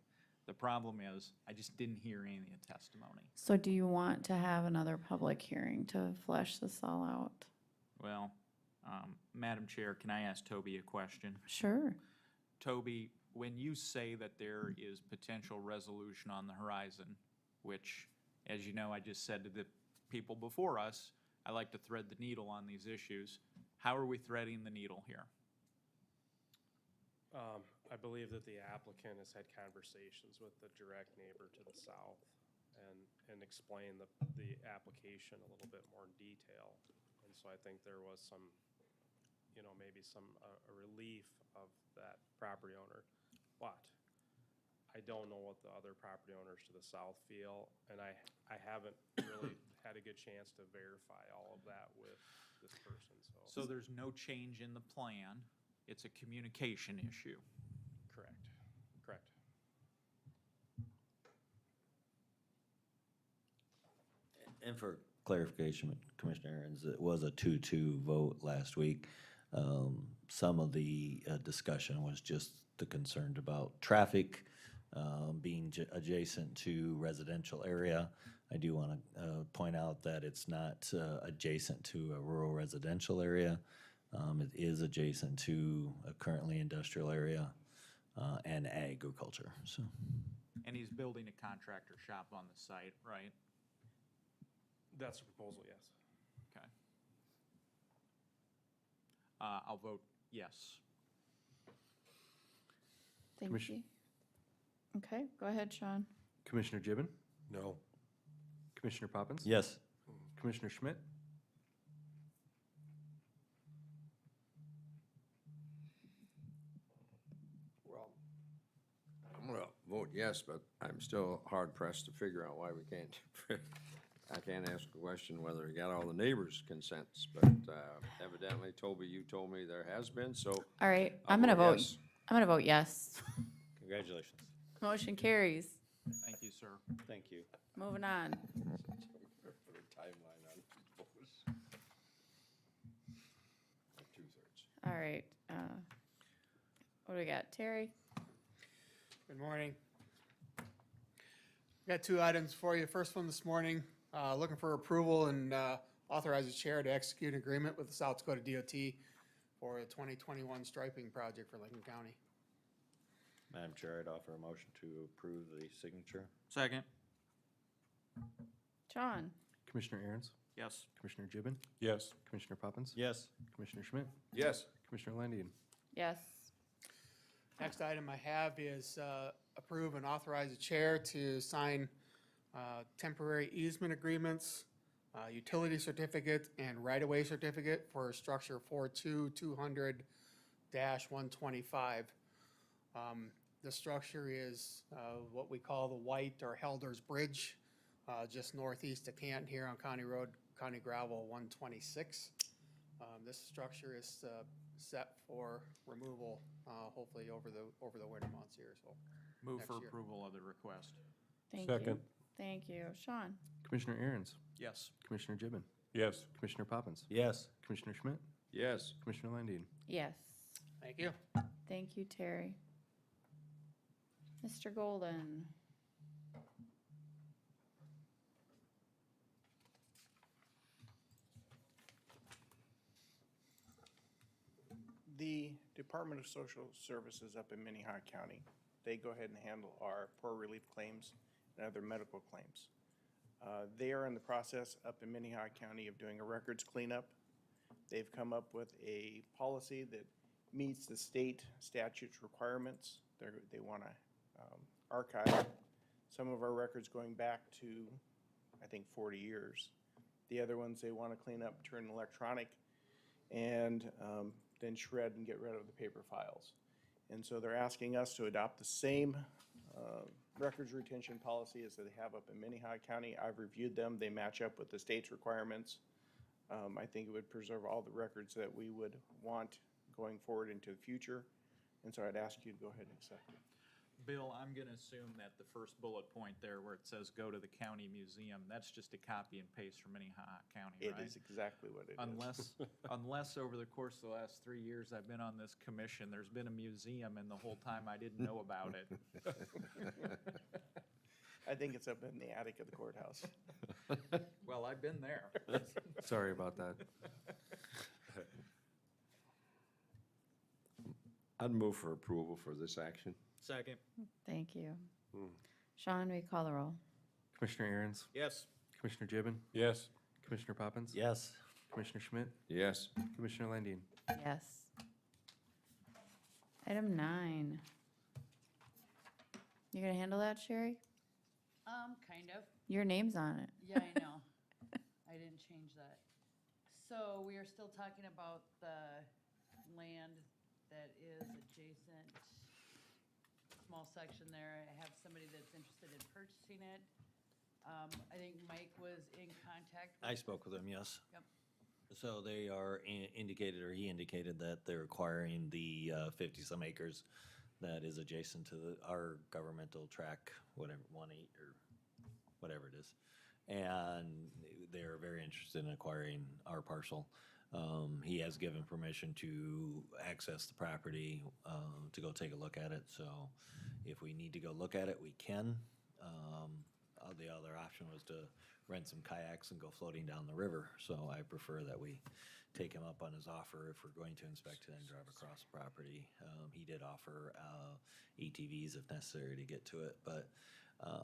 The problem is, I just didn't hear any of the testimony. So do you want to have another public hearing to flesh this all out? Well, Madam Chair, can I ask Toby a question? Sure. Toby, when you say that there is potential resolution on the horizon, which, as you know, I just said to the people before us, I like to thread the needle on these issues. How are we threading the needle here? I believe that the applicant has had conversations with the direct neighbor to the south and explained the application a little bit more in detail. And so I think there was some, maybe some a relief of that property owner. But I don't know what the other property owners to the south feel, and I haven't really had a good chance to verify all of that with this person, So there's no change in the plan. It's a communication issue. Correct, correct. And for clarification, Commissioner Aaron's, it was a 2-2 vote last week. Some of the discussion was just the concern about traffic being adjacent to residential area. I do want to point out that it's not adjacent to a rural residential area. It is adjacent to a currently industrial area and agriculture, so. And he's building a contractor shop on the site, right? That's the proposal, yes. Okay. I'll vote yes. Thank you. Okay, go ahead, Sean. Commissioner Gibbon, No. Commissioner Poppins? Yes. Commissioner Schmidt? Well, I'm gonna vote yes, but I'm still hard pressed to figure out why we can't. I can't ask a question whether he got all the neighbors' consents, but evidently, Toby, you told me there has been, so. All right, I'll I'm gonna vote, yes. I'm gonna vote yes. Congratulations. Motion carries. Thank you, sir. Thank you. Moving on. Put a timeline on those. 2/3. All right, what do we got? Terry? Good morning. Got two items for you. First one this morning, looking for approval and authorize the chair to execute an agreement with the South Dakota DOT for the 2021 striping project for Lincoln County. Madam Chair, I'd offer a motion to approve the signature. Second. John? Commissioner Aaron's? Yes. Commissioner Gibbon? Yes. Commissioner Poppins? Yes. Commissioner Schmidt? Yes. Commissioner Landian? Yes. Next item I have is approve and authorize the chair to sign temporary easement agreements, utility certificate, and right-of-way certificate for structure 42200-125. The structure is what we call the White or Helder's Bridge, just northeast of Canton here on County Road, County Gravel 126. This structure is set for removal, hopefully over the winter months here, so. Move next for year. approval of the request. Thank you. Second. Thank you. Sean? Commissioner Aaron's? Yes. Commissioner Gibbon? Yes. Commissioner Poppins? Yes. Commissioner Schmidt? Yes. Commissioner Landian? Yes. Thank you. Thank you, Terry. Mr. Golden? The Department of Social Services up in Minnehaha County, they go ahead and handle our poor relief claims and other medical claims. They are in the process up in Minnehaha County of doing a records cleanup. They've come up with a policy that meets the state statutes requirements. They want to archive some of our records going back to, I think, 40 years. The other ones they want to clean up, turn electronic, and then shred and get rid of the paper files. And so they're asking us to adopt the same records retention policy as they have up in Minnehaha County. I've reviewed them. They match up with the state's requirements. I think it would preserve all the records that we would want going forward into the future. And so I'd ask you to go ahead and accept it. Bill, I'm going to assume that the first bullet point there where it says go to the county museum, that's just a copy and paste from Minnehaha County, right? It is exactly what it is. Unless over the course of the last 3 years I've been on this commission, there's been a museum and the whole time I didn't know about it. I think it's up in the attic of the courthouse. Well, I've been there. Sorry about that. I'd move for approval for this action. Second. Thank you. Sean, will you call the roll? Commissioner Aaron's, Yes. Commissioner Gibbon, Yes. Commissioner Poppins. Yes. Commissioner Schmidt, Yes. Commissioner Landine. Yes. Item 9. You gonna handle that, Sherry? Kind of. Your name's on it. Yeah, I know. I didn't change that. So we are still talking about the land that is adjacent, small section there. I have somebody that's interested in purchasing it. I think Mike was in contact with. I spoke with him, yes. Yep. So they are indicated, or he indicated that they're acquiring the 50-some acres that is adjacent to our governmental track, whatever, 1-8 or whatever it is. And they're very interested in acquiring our parcel. He has given permission to access the property, to go take a look at it. So if we need to go look at it, we can. The other option was to rent some kayaks and go floating down the river. So I prefer that we take him up on his offer if we're going to inspect it and drive across the property. He did offer ATVs if necessary to get to it, but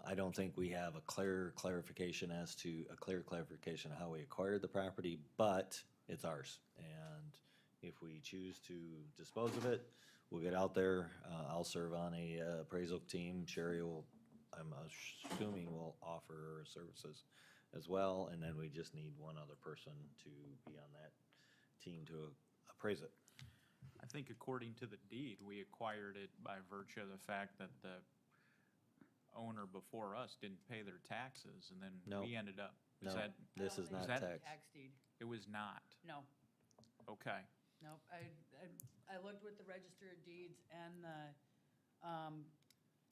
I don't think we have a clear clarification of how we acquired the property, but it's ours. And if we choose to dispose of it, we'll get out there. I'll serve on a appraisal team. Sherry will, I'm assuming, will offer her services as well, and then we just need one other person to be on that team to appraise it. I think according to the deed, we acquired it by virtue of the fact that the owner before us didn't pay their taxes, and then No. we ended up. No, Is that, this is not that- tax. Tax deed. it was not. No, Okay. nope. I looked with the Register of Deeds and the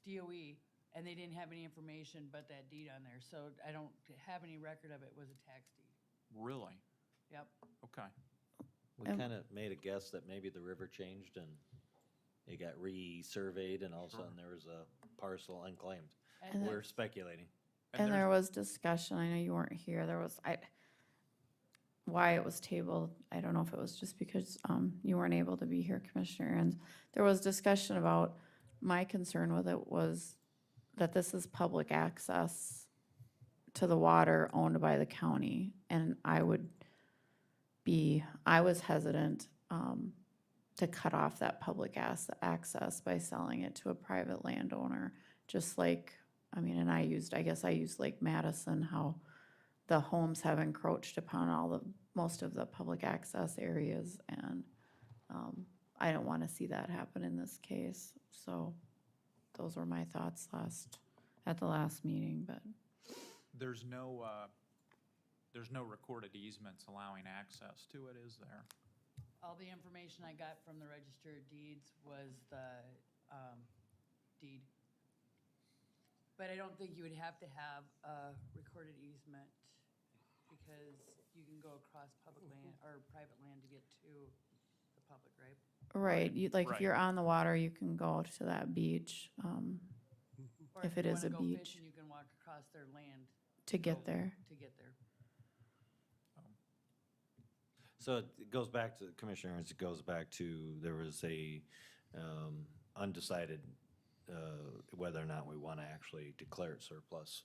DOE, and they didn't have any information but that deed on there. So I don't have any record of it was a tax deed. Really? Yep. Okay. We Um, kind of made a guess that maybe the river changed and it got resurveyed, and all of a sudden there was a parcel unclaimed. And We're speculating. And there was discussion, I know you weren't here, there was, why it was tabled, I don't know if it was just because you weren't able to be here, Commissioner Aaron's. There was discussion about, my concern with it was that this is public access to the water owned by the county, and I was hesitant to cut off that public access by selling it to a private landowner, just like, I guess I used Lake Madison, how the homes have encroached upon most of the public access areas, and I don't want to see that happen in this case. So those were my thoughts at the last meeting, but. There's no recorded easements allowing access to it, is there? All the information I got from the Register of Deeds was the deed. But I don't think you would have to have a recorded easement because you can go across public land or private land to get to the public, right? Right, if Right. you're on the water, you can go to that beach, Or if you it is a wanna go beach, fishing, you can walk across their land to get there. to get there. So it goes back to, Commissioner, it goes back to, there was a undecided whether or not we want to actually declare it surplus.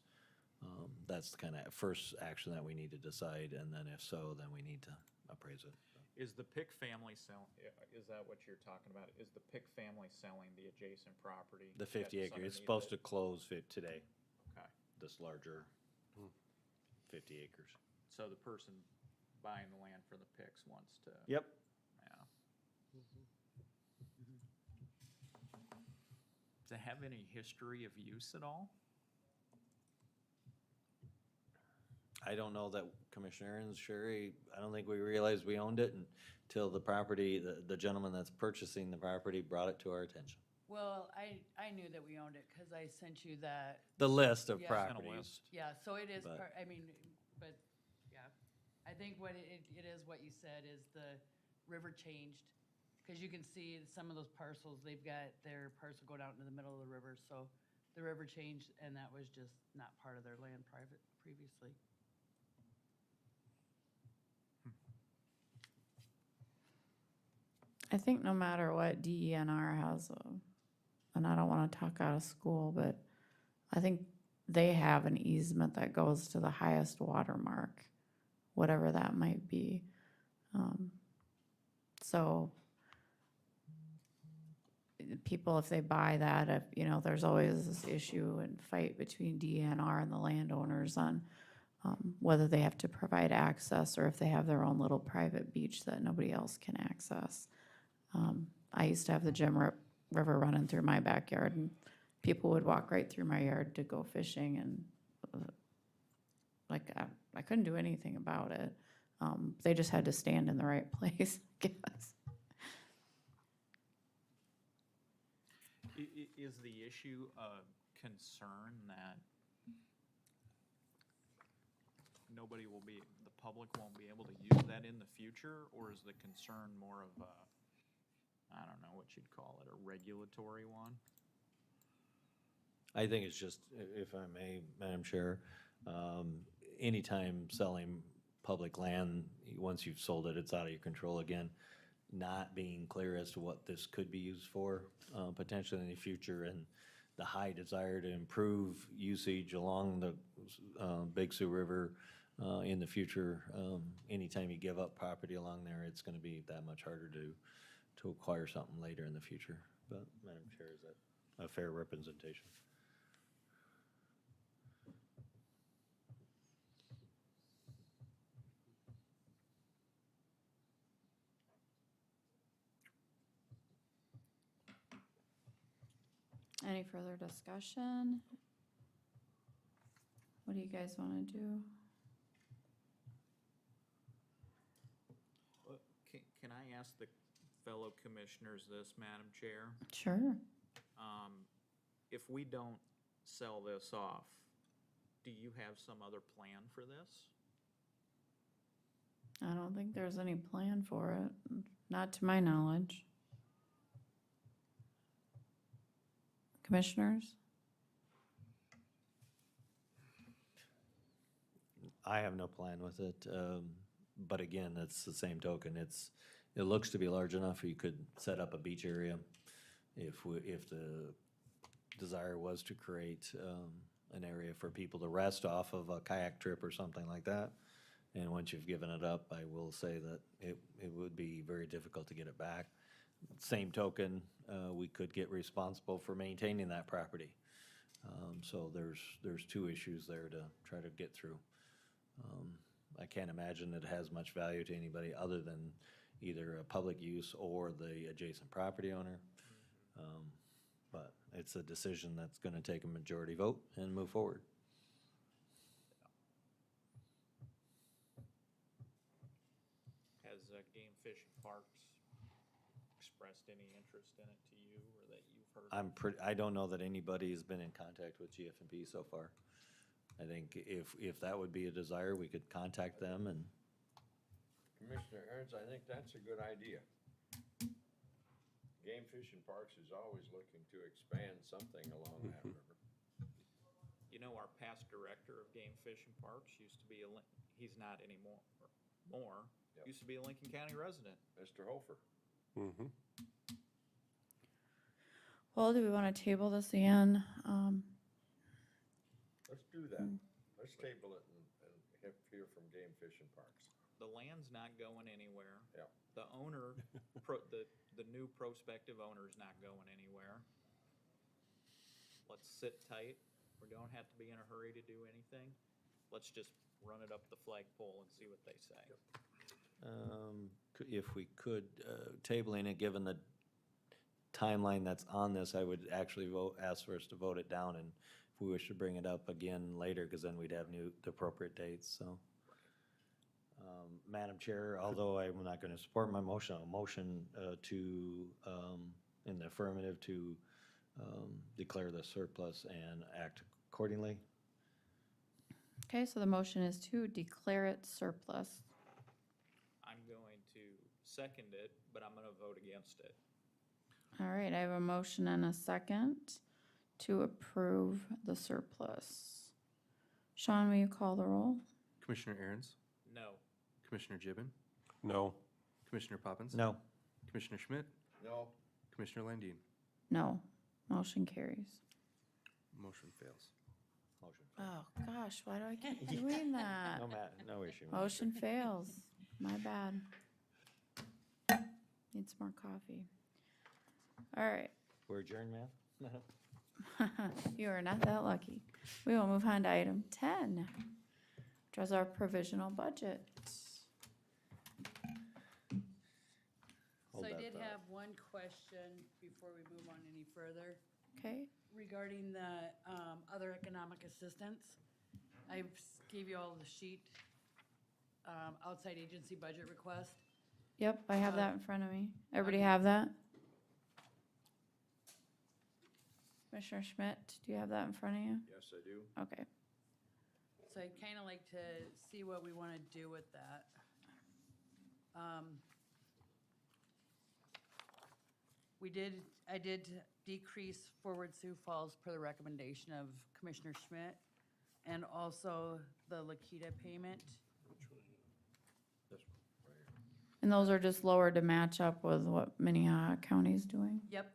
That's the kind of first action that we need to decide, and then if so, then we need to appraise it. Is the Pick family is that what you're talking about? Is the Pick family selling the adjacent property? The 50 that's acre, it's underneath supposed to it? close today, Okay. this larger 50 acres. So the person buying the land for the Picks wants to. Yep. Yeah. Does it have any history of use at all? I don't know that Commissioner Aaron's, Sherry, I don't think we realized we owned it until the property, the gentleman that's purchasing the property brought it to our attention. Well, I knew that we owned it because I sent you that, The list of Yeah. Sent a properties. list. yeah, so it is, But- but, yeah. I think what it is what you said is the river changed. Because you can see some of those parcels, they've got their parcel going out into the middle of the river, so the river changed and that was just not part of their land previously. I think no matter what, DENR has and I don't want to talk out of school, but I think they have an easement that goes to the highest watermark, whatever that might be. So people, if they buy that, if, you know, there's always this issue and fight between DNR and the landowners on whether they have to provide access or if they have their own little private beach that nobody else can access. I used to have the River running through my backyard, and people would walk right through my yard to go fishing, and I couldn't do anything about it. They just had to stand in the right place, I guess. Is the issue a concern that the public won't be able to use that in the future, or is the concern more of a, I don't know what you'd call it, a regulatory one? I think it's just, if I may, Madam Chair, anytime selling public land, once you've sold it, it's out of your control again. Not being clear as to what this could be used for, potentially in the future, and the high desire to improve usage along the Big Sioux River in the future. Anytime you give up property along there, it's gonna be that much harder to acquire something later in the future. But, Madam Chair, is that a fair representation? Any further discussion? What do you guys want to do? Can I ask the fellow commissioners this, Madam Chair? Sure. If we don't sell this off, do you have some other plan for this? I don't think there's any plan for it, not to my knowledge. Commissioners? I have no plan with it, but again, it's the same token. It looks to be large enough, you could set up a beach area if the desire was to create an area for people to rest off of a kayak trip or something like that. And once you've given it up, I will say that it would be very difficult to get it back. Same token, we could get responsible for maintaining that property. So there's two issues there to try to get through. I can't imagine it has much value to anybody other than either a public use or the adjacent property owner. But it's a decision that's gonna take a majority vote and move forward. Has Game Fish and Parks expressed any interest in it to you, or that you've heard? I don't know that anybody has been in contact with GF&P so far. I think if that would be a desire, we could contact them and. Commissioner Ernst, I think that's a good idea. Game Fish and Parks is always looking to expand something along that river. You know, our past director of Game Fish and Parks used to be he's not anymore, Yep. used to be a Lincoln County resident. Mr. Hofer. Mm-hmm. Well, do we want to table this again? Let's do that. Let's table it and hear from Game Fish and Parks. The land's not going anywhere. Yeah. The owner, the new prospective owner is not going anywhere. Let's sit tight. We don't have to be in a hurry to do anything. Let's just run it up the flagpole and see what they say. If we could, tabling it, given the timeline that's on this, I would actually ask for us to vote it down, and if we wish to bring it up again later, because then we'd have the appropriate dates, so. Madam Chair, although I'm not going to support my motion, a motion in the affirmative to declare the surplus and act accordingly. Okay, so the motion is to declare it surplus. I'm going to second it, but I'm going to vote against it. All right, I have a motion and a second to approve the surplus. Sean, will you call the roll? Commissioner Aaron's, No. Commissioner Gibbon, No. Commissioner Poppins. No. Commissioner Schmidt? No. Commissioner Landine? No. Motion carries. Motion fails. Motion. Oh, gosh, why do I keep doing that? No issue. Motion fails. My bad. Need some more coffee. All right. We're adjourned, ma'am? You are not that lucky. We will move on to item 10, which is our provisional budget. So I did have one question before we move on any further Okay, regarding the other economic assistance. I gave you all the sheet, outside agency budget request. yep, I have that in front of me. Everybody have that? Commissioner Schmidt, do you have that in front of you? Yes, I do. Okay. So I'd kind of like to see what we want to do with that. I did decrease Forward Sioux Falls per the recommendation of Commissioner Schmidt, and also the Lakita payment. And those are just lower to match up with what Minnehaha County is doing? Yep,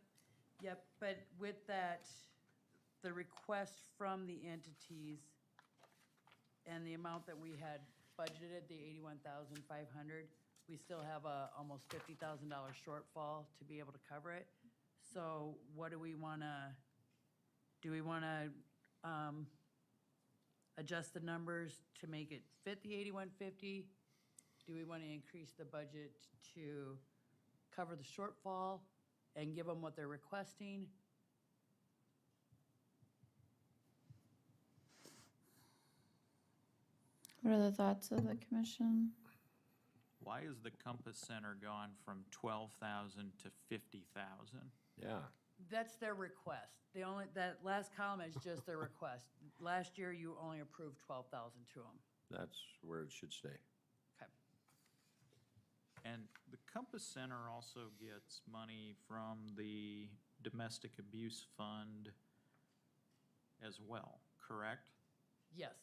but with that, the request from the entities and the amount that we had budgeted, the 81,500, we still have a almost $50,000 shortfall to be able to cover it. So what do we wanna adjust the numbers to make it fit the 8150? Do we wanna increase the budget to cover the shortfall and give them what they're requesting? What are the thoughts of the commission? Why is the Compass Center gone from 12,000 to 50,000? Yeah. That's their request. That last column is just their request. Last year, you only approved 12,000 to them. That's where it should stay. Okay. And the Compass Center also gets money from the Domestic Abuse Fund as well, correct? Yes,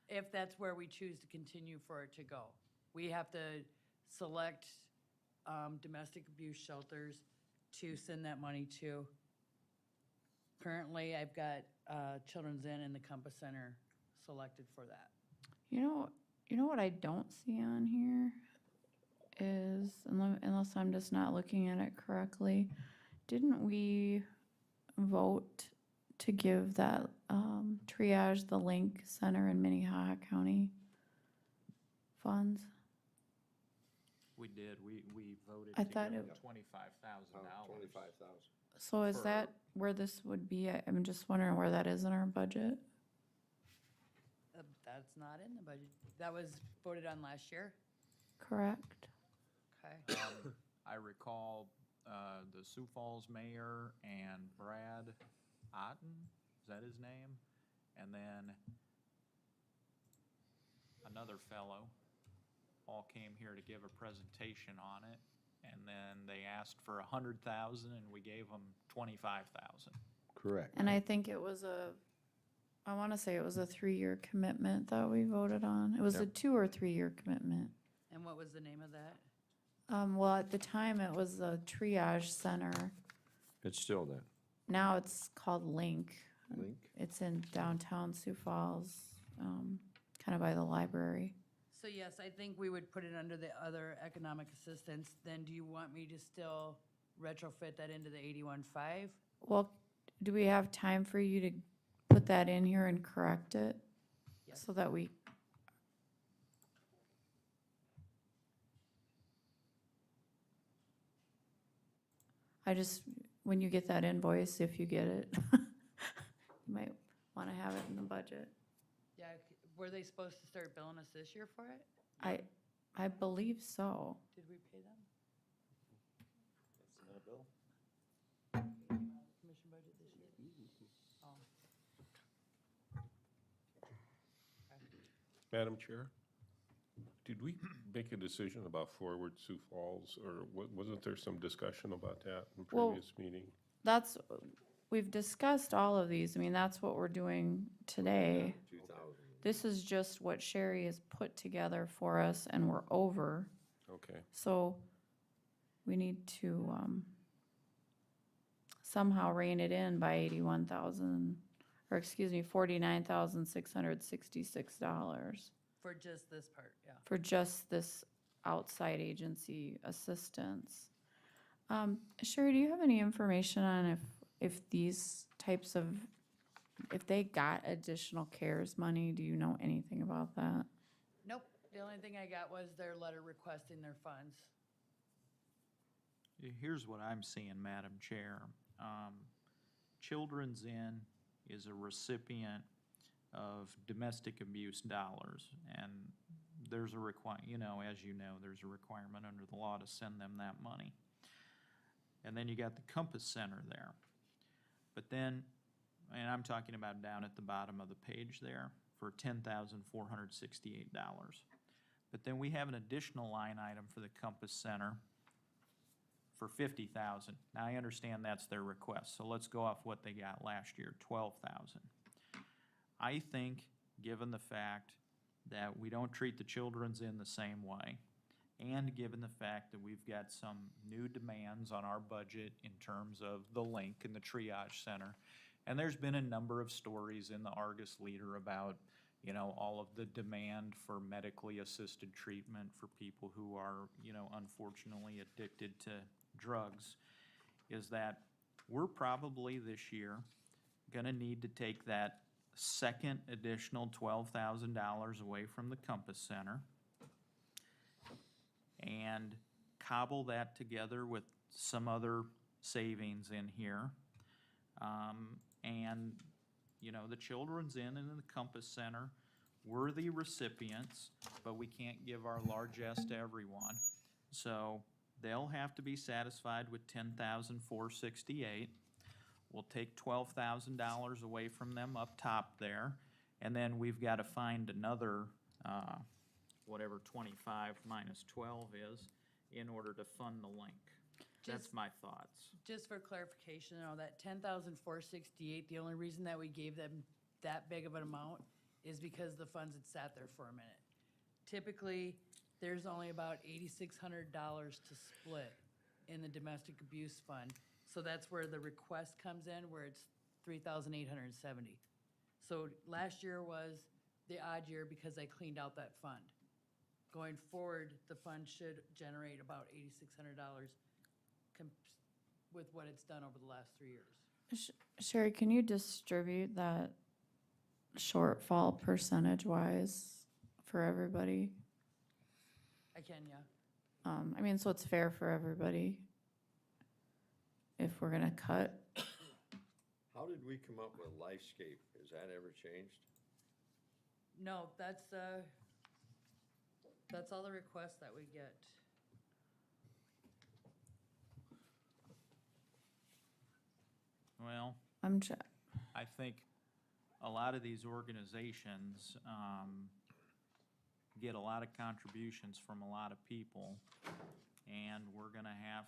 if that's where we choose to continue for it to go. We have to select domestic abuse shelters to send that money to. Currently, I've got Children's Inn and the Compass Center selected for that. You know what I don't see on here is, unless I'm just not looking at it correctly, didn't we vote to give that triage the Link Center in Minnehaha County funds? We did, we voted I to thought give them it- $25,000. 25,000. So is For- that where this would be? I'm just wondering where that is in our budget. That's not in the budget. That was voted on last year? Correct. Okay. I recall the Sioux Falls mayor and Brad Otten, is that his name? And then another fellow all came here to give a presentation on it. And then they asked for 100,000 and we gave them 25,000. Correct. And I think it was I want to say it was a 3-year commitment that we voted on. It was a Yep. 2 or 3-year commitment. And what was the name of that? Well, at the time, it was the triage center. It's still that. Now it's called Link. Link? It's in downtown Sioux Falls, kind of by the library. So yes, I think we would put it under the other economic assistance. Then do you want me to still retrofit that into the 81.5? Well, do we have time for you to put that in here and correct it? Yes. So that we, when you get that invoice, if you get it, you might want to have it in the budget. Yeah, were they supposed to start billing us this year for it? I believe so. Did we pay them? Submit a bill? Commission budget this year? Oh. Madam Chair, did we make a decision about Forward Sioux Falls, or wasn't there some discussion about that in Well, previous meeting? We've discussed all of these. I mean, that's what we're doing today. 2,000. This is just what Sherry has put together for us and we're over. Okay, So we need to, somehow rein it in by 81,000, or excuse me, $49,666 For just this part, yeah. for just this outside agency assistance. Sherry, do you have any information on if these types of, if they got additional CARES money? Do you know anything about that? Nope, the only thing I got was their letter requesting their funds. Here's what I'm seeing, Madam Chair. Children's Inn is a recipient of domestic abuse dollars, and there's a as you know, there's a requirement under the law to send them that money. And then you got the Compass Center there. But then, and I'm talking about down at the bottom of the page there, for $10,468. But then we have an additional line item for the Compass Center for $50,000. Now, I understand that's their request, so let's go off what they got last year, $12,000. I think, given the fact that we don't treat the Children's Inn the same way, and given the fact that we've got some new demands on our budget in terms of the link and the triage center, and there's been a number of stories in the Argus Leader about, all of the demand for medically assisted treatment for people who are, unfortunately addicted to drugs, is that we're probably this year gonna need to take that second additional $12,000 away from the Compass Center and cobble that together with some other savings in here. And, the Children's Inn and the Compass Center were the recipients, but we can't give our largesse to everyone. So they'll have to be satisfied with $10,468. We'll take $12,000 away from them up top there, and then we've got to find another, whatever 25 minus 12 is, in order to fund the link. That's my thoughts. Just for clarification, that $10,468, the only reason that we gave them that big of an amount is because the funds had sat there for a minute. Typically, there's only about $8,600 to split in the domestic abuse fund. So that's where the request comes in, where it's $3,870. So last year was the odd year because I cleaned out that fund. Going forward, the fund should generate about $8,600 with what it's done over the last 3 years. Sherry, can you distribute that shortfall percentage-wise for everybody? I can, yeah. So it's fair for everybody if we're gonna cut. How did we come up with Lifescape? Has that ever changed? No, that's all the requests that we get. Well, I think a lot of these organizations get a lot of contributions from a lot of people, and we're gonna have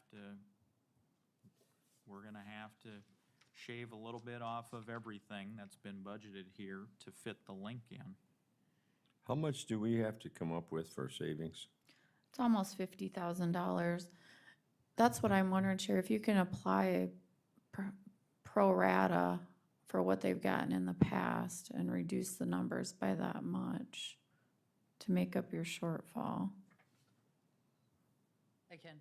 to shave a little bit off of everything that's been budgeted here to fit the link in. How much do we have to come up with for savings? It's almost $50,000. That's what I'm wondering, Chair, if you can apply pro rata for what they've gotten in the past and reduce the numbers by that much to make up your shortfall. I can,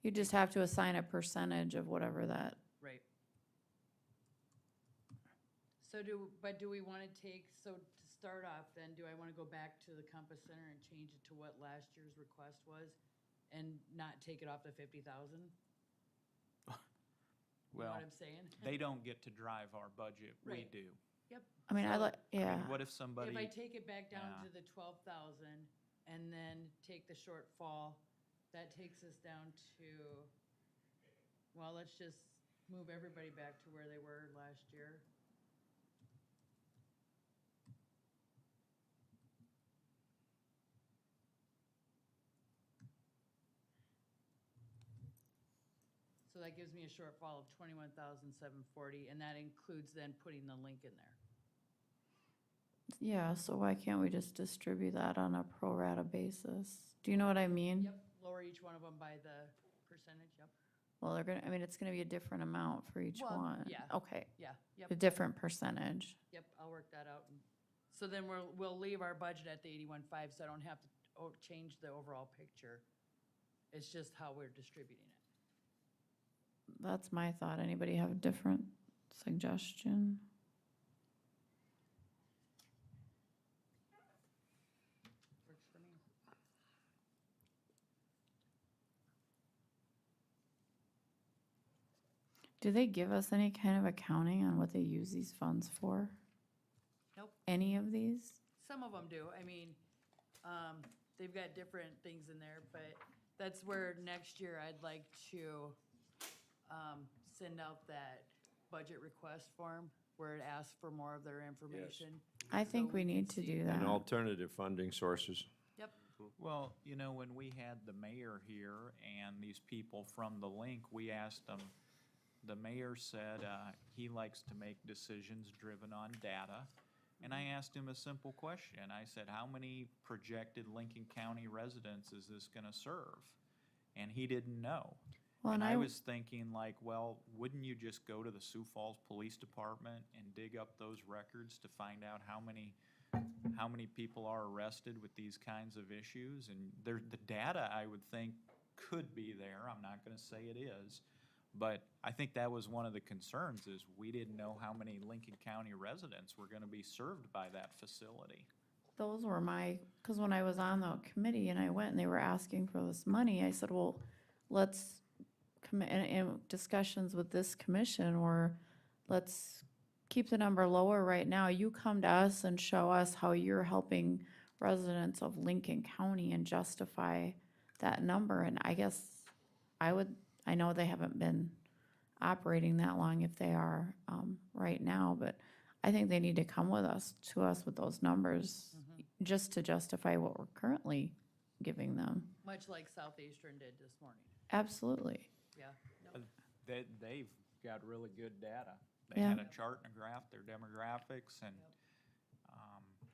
You just have to assign a percentage of whatever that. right. So do we want to to start off then, do I want to go back to the Compass Center and change it to what last year's request was and not take it off the 50,000? You know Well, what I'm saying? they don't get to drive our budget, we Right. do. Yep. Yeah. What if somebody? If I take it back down Yeah. to the 12,000 and then take the shortfall, that takes us down to, well, let's just move everybody back to where they were last year. So that gives me a shortfall of 21,740, and that includes then putting the link in there. Yeah, so why can't we just distribute that on a pro rata basis? Do you know what I mean? Yep, lower each one of them by the percentage, yep. Well, they're gonna, I mean, it's gonna be a different amount for each Well, one. yeah. Okay, Yeah, yep, a different percentage. yep, I'll work that out. So then we'll leave our budget at the 81.5, so I don't have to change the overall picture. It's just how we're distributing it. That's my thought. Anybody have a different suggestion? Works for me. Do they give us any kind of accounting on what they use these funds for? Nope. Any of these? Some of them do. I mean, they've got different things in there, but that's where next year I'd like to send out that budget request form where it asks for more of their information. I think So we can need to see- do And that. alternative funding sources. Yep, Well, you know, when we had the mayor here and these people from the link, we asked them, the mayor said he likes to make decisions driven on data. And I asked him a simple question. I said, how many projected Lincoln County residents is this gonna serve? And he didn't know. Well, And and I I, was thinking like, well, wouldn't you just go to the Sioux Falls Police Department and dig up those records to find out how many people are arrested with these kinds of issues? And the data, I would think, could be there. I'm not gonna say it is. But I think that was one of the concerns, is we didn't know how many Lincoln County residents were gonna be served by that facility. those were my, because when I was on the committee and I went and they were asking for this money, I said, well, let's in discussions with this commission, or let's keep the number lower right now. You come to us and show us how you're helping residents of Lincoln County and justify that number. And I guess I know they haven't been operating that long if they are right now, but I think they need to come to us with those numbers just to justify what we're currently giving them. much like Southeastern did this morning. Absolutely. Yeah. No. They've got really good data. They Yeah. had a chart and a graph, their demographics, and,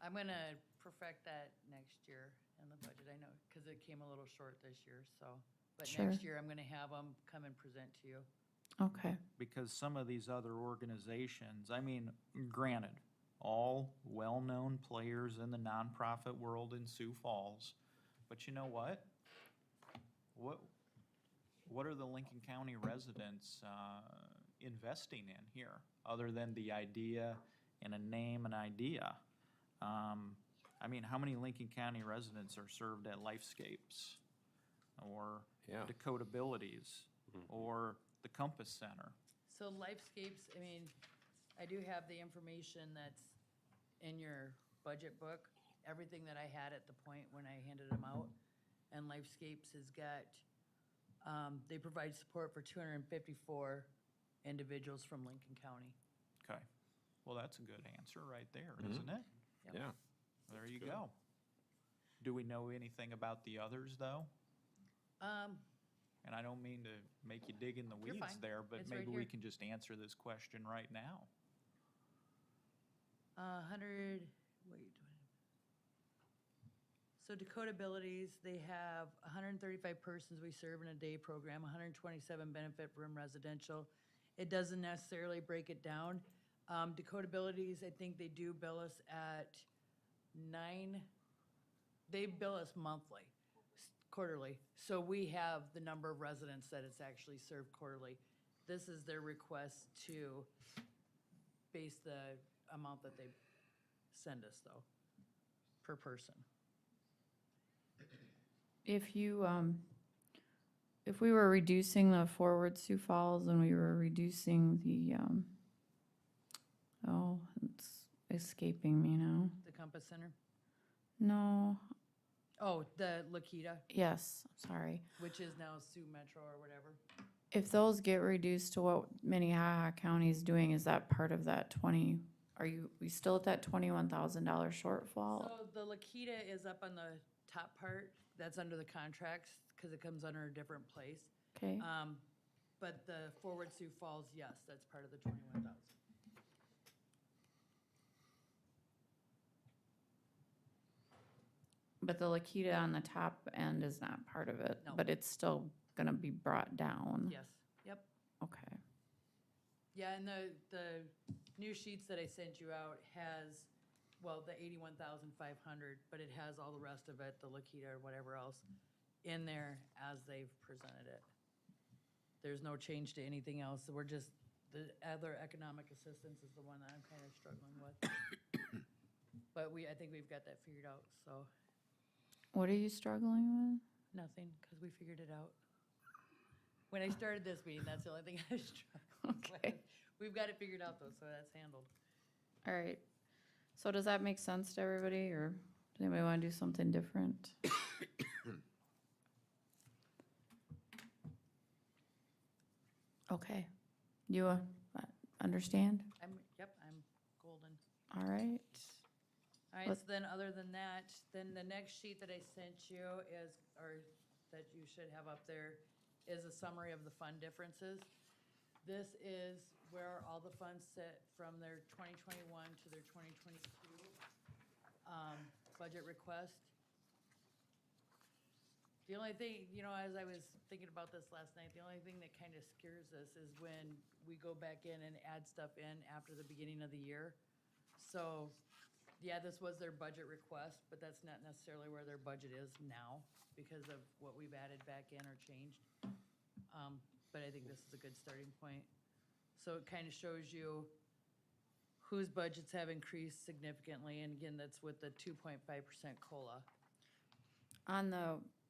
I'm gonna perfect that next year in the budget, I know, because it came a little short this year, so. But Sure. next year, I'm gonna have them come and present to you. Okay. because some of these other organizations, I mean, granted, all well-known players in the nonprofit world in Sioux Falls, but you know what? What are the Lincoln County residents investing in here, other than the idea and a name and idea? I mean, how many Lincoln County residents are served at Lifescapes, or Yeah. Dakota Abilities, or the Compass Center? So Lifescapes, I mean, I do have the information that's in your budget book, everything that I had at the point when I handed them out. And Lifescapes has got, they provide support for 254 individuals from Lincoln County. Okay, well, that's a good answer right there, isn't it? Yep. Yeah. There you go. Do we know anything about the others, though? And I don't mean to make you dig in the You're weeds fine. there, but It's right maybe we here. can just answer this question right now. 100, wait. So Dakota Abilities, they have 135 persons we serve in a day program, 127 benefit from residential. It doesn't necessarily break it down. Dakota Abilities, I think they do bill us at 9, they bill us monthly, quarterly. So we have the number of residents that it's actually served quarterly. This is their request to base the amount that they send us, though, per person. If you, if we were reducing the Forward Sioux Falls and we were reducing the, oh, it's escaping me now. The Compass Center? No, Oh, the Lakita, yes, sorry. which is now Sioux Metro or whatever. If those get reduced to what Minnehaha County is doing, is that part of that 20, we still at that $21,000 shortfall? So the Lakita is up on the top part, that's under the contracts, because it comes under a different place. Okay, But the Forward Sioux Falls, yes, that's part of the 21,000. but the Lakita on the top end is not part of it, No. but it's still gonna be brought down. Yes, yep. Okay. Yeah, and the new sheets that I sent you out has, well, the 81,500, but it has all the rest of it, the Lakita or whatever else, in there as they've presented it. There's no change to anything else. We're just, the other economic assistance is the one that I'm kind of struggling with. But I think we've got that figured out, so What are you struggling nothing, because we figured it out. When I started this meeting, that's the only thing I struggled with. Okay. We've got it figured out though, so that's handled. with? All right. So does that make sense to everybody, or does anybody want to do something different? Okay. You understand? Yep, I'm golden. All right. All right, Let's- so then other than that, then the next sheet that I sent you is, or that you should have up there, is a summary of the fund differences. This is where all the funds sit from their 2021 to their 2022 budget request. The only thing, as I was thinking about this last night, the only thing that kind of scares us is when we go back in and add stuff in after the beginning of the year. So, yeah, this was their budget request, but that's not necessarily where their budget is now because of what we've added back in or changed. But I think this is a good starting point. So it kind of shows you whose budgets have increased significantly, and again, that's with the 2.5% COLA.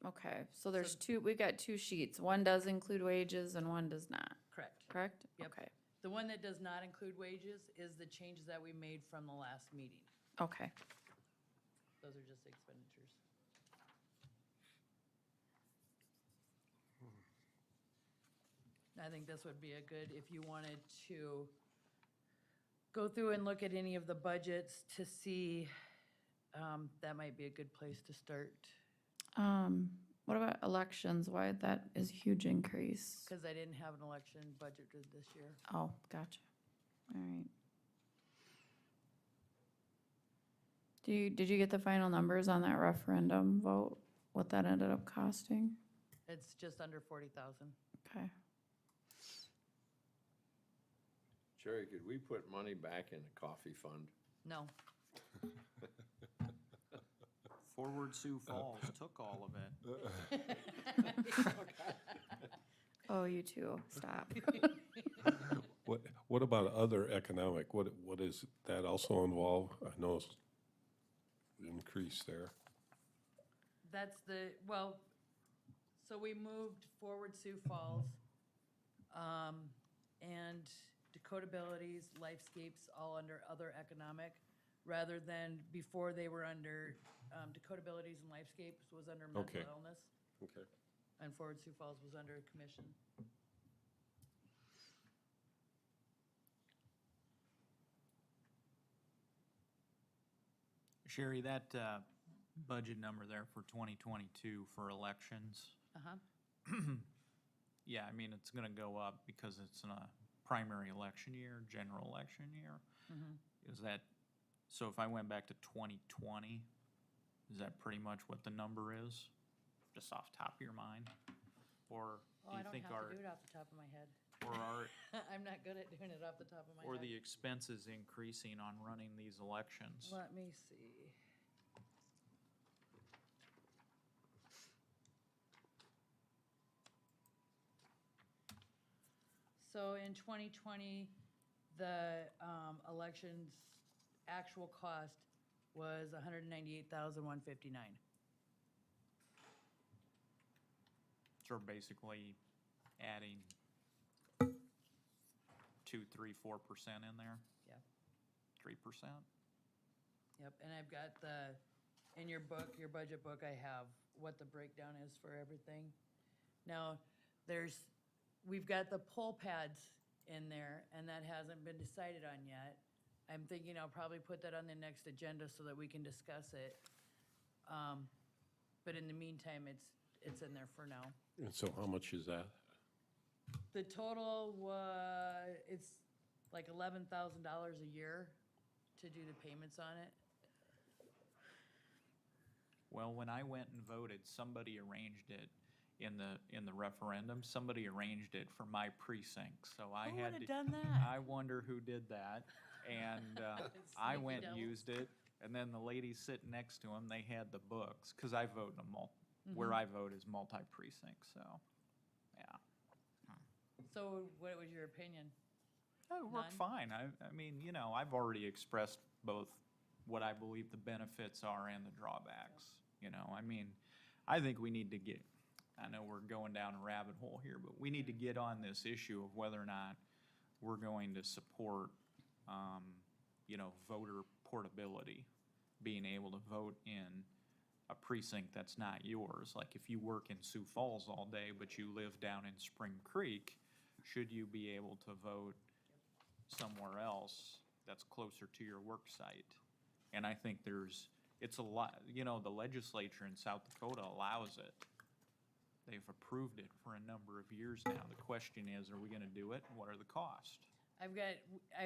Okay, so there's we got two sheets. One does include wages and one does not, Correct. correct? Yep. Okay, The one that does not include wages is the changes that we made from the last meeting. okay. Those are just expenditures. I think this would be a good, if you wanted to go through and look at any of the budgets to see, that might be a good place to start. What about elections? Why, that is a huge increase. Because I didn't have an election budgeted this year. Oh, gotcha. All right. Did you get the final numbers on that referendum vote? What that ended up costing? It's just under 40,000. Okay. Jerry, could we put money back in the coffee fund? No. Forward Sioux Falls took all of it. Oh, you too. Stop. What about other economic? What is that also involve? I know it's increase there. That's well, so we moved Forward Sioux Falls, and Dakota Abilities, Lifescapes, all under other economic, rather than before they were under, Dakota Abilities and Lifescapes was under mental Okay. illness, Okay. and Forward Sioux Falls was under commission. Sherry, that budget number there for 2022 for elections, Uh-huh. yeah, I mean, it's going to go up because it's a primary election year, general election year. Mhm. Is that, so if I went back to 2020, is that pretty much what the number is? Just off the top of your mind? Or Oh, do I you don't think have to do it off the top of my head. or are, I'm not good at doing it off the top of my or head. the expenses increasing on running these elections? Let me see. So in 2020, the elections actual cost was $198,159. So we're basically adding 2, 3, 4% in there? Yeah. 3%? Yep, and I've got in your book, your budget book, I have what the breakdown is for everything. Now, we've got the poll pads in there, and that hasn't been decided on yet. I'm thinking I'll probably put that on the next agenda so that we can discuss it. But in the meantime, it's in there for now. And so how much is that? The total it's like $11,000 a year to do the payments on it. Well, when I went and voted, somebody arranged it. in the referendum. Somebody arranged it for my precinct, so I Who had would've to. done that? I wonder who did that, and I Sneaky went and devils. used it, and then the lady sitting next to him, they had the books, because I vote in a Mm-hmm. where I vote is multi-precinct, so, yeah. So what was your opinion? Oh, it worked None? fine. I mean, you know, I've already expressed both what I believe the benefits are and the drawbacks. You know, I mean, I think we need to get, I know we're going down a rabbit hole here, but we need to get on this issue of whether or not we're going to support, you know, voter portability, being able to vote in a precinct that's not yours. Like if you work in Sioux Falls all day, but you live down in Spring Creek, should you be able to vote somewhere else that's closer to your work site? And I think it's a lot, you know, the legislature in South Dakota allows it. They've approved it for a number of years now. The question is, are we gonna do it? What are the costs? I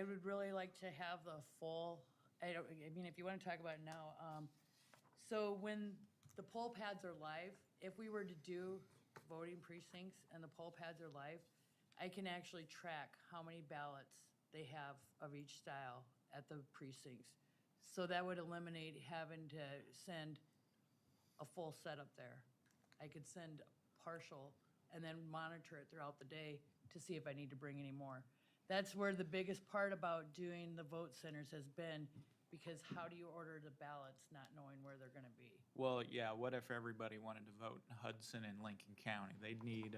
would really like to have the full, I mean, if you want to talk about it now, so when the poll pads are live, if we were to do voting precincts and the poll pads are live, I can actually track how many ballots they have of each style at the precincts. So that would eliminate having to send a full set up there. I could send partial and then monitor it throughout the day to see if I need to bring any more. That's where the biggest part about doing the vote centers has been, because how do you order the ballots not knowing where they're gonna be? Well, yeah, what if everybody wanted to vote in Hudson and Lincoln County? They'd need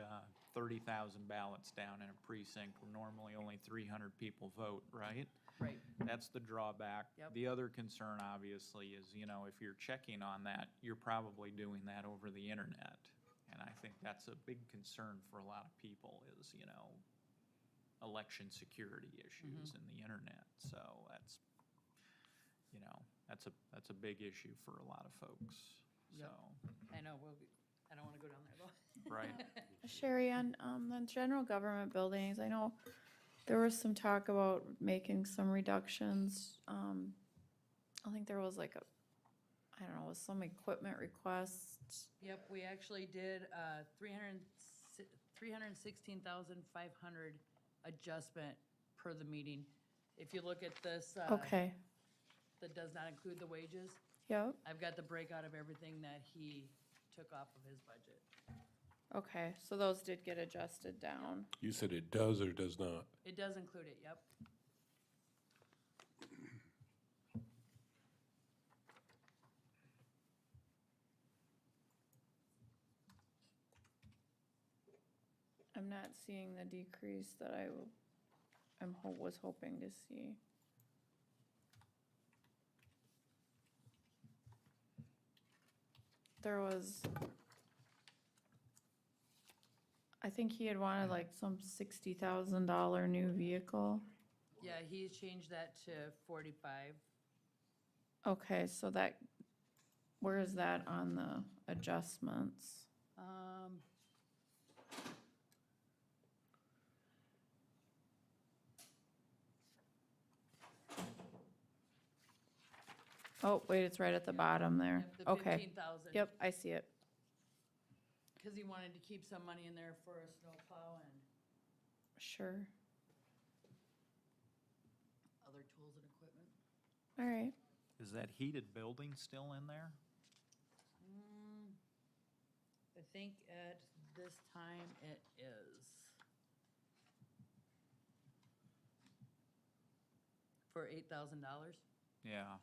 30,000 ballots down in a precinct where normally only 300 people vote, right? Right. That's the drawback. Yep. The other concern, obviously, is, you know, if you're checking on that, you're probably doing that over the internet. And I think that's a big concern for a lot of people is, you know, election security issues in the internet. So that's, you know, that's a big issue for a lot of folks, so. Yep. I know, I don't wanna go down there though. Right. Sherry, on the general government buildings, I know there was some talk about making some reductions. I think there was like I don't know, some equipment requests. Yep, we actually did 316,500 adjustment per the meeting. If you look at this, Okay, that does not include the wages. yep, I've got the breakout of everything that he took off of his budget. okay, so those did get adjusted down. You said it does or does not? It does include it, yep. I'm not seeing the decrease that was hoping to see. There was, I think he had wanted like some $60,000 new vehicle. Yeah, he's changed that to 45. Okay, so that, where is that on the adjustments? Oh, wait, it's right at the bottom there. Yep, the Okay. 15,000. Yep, I see it. Because he wanted to keep some money in there for a snowplow and Sure. other tools and equipment. All right. Is that heated building still in there? I think at this time it is. For $8,000. Yeah.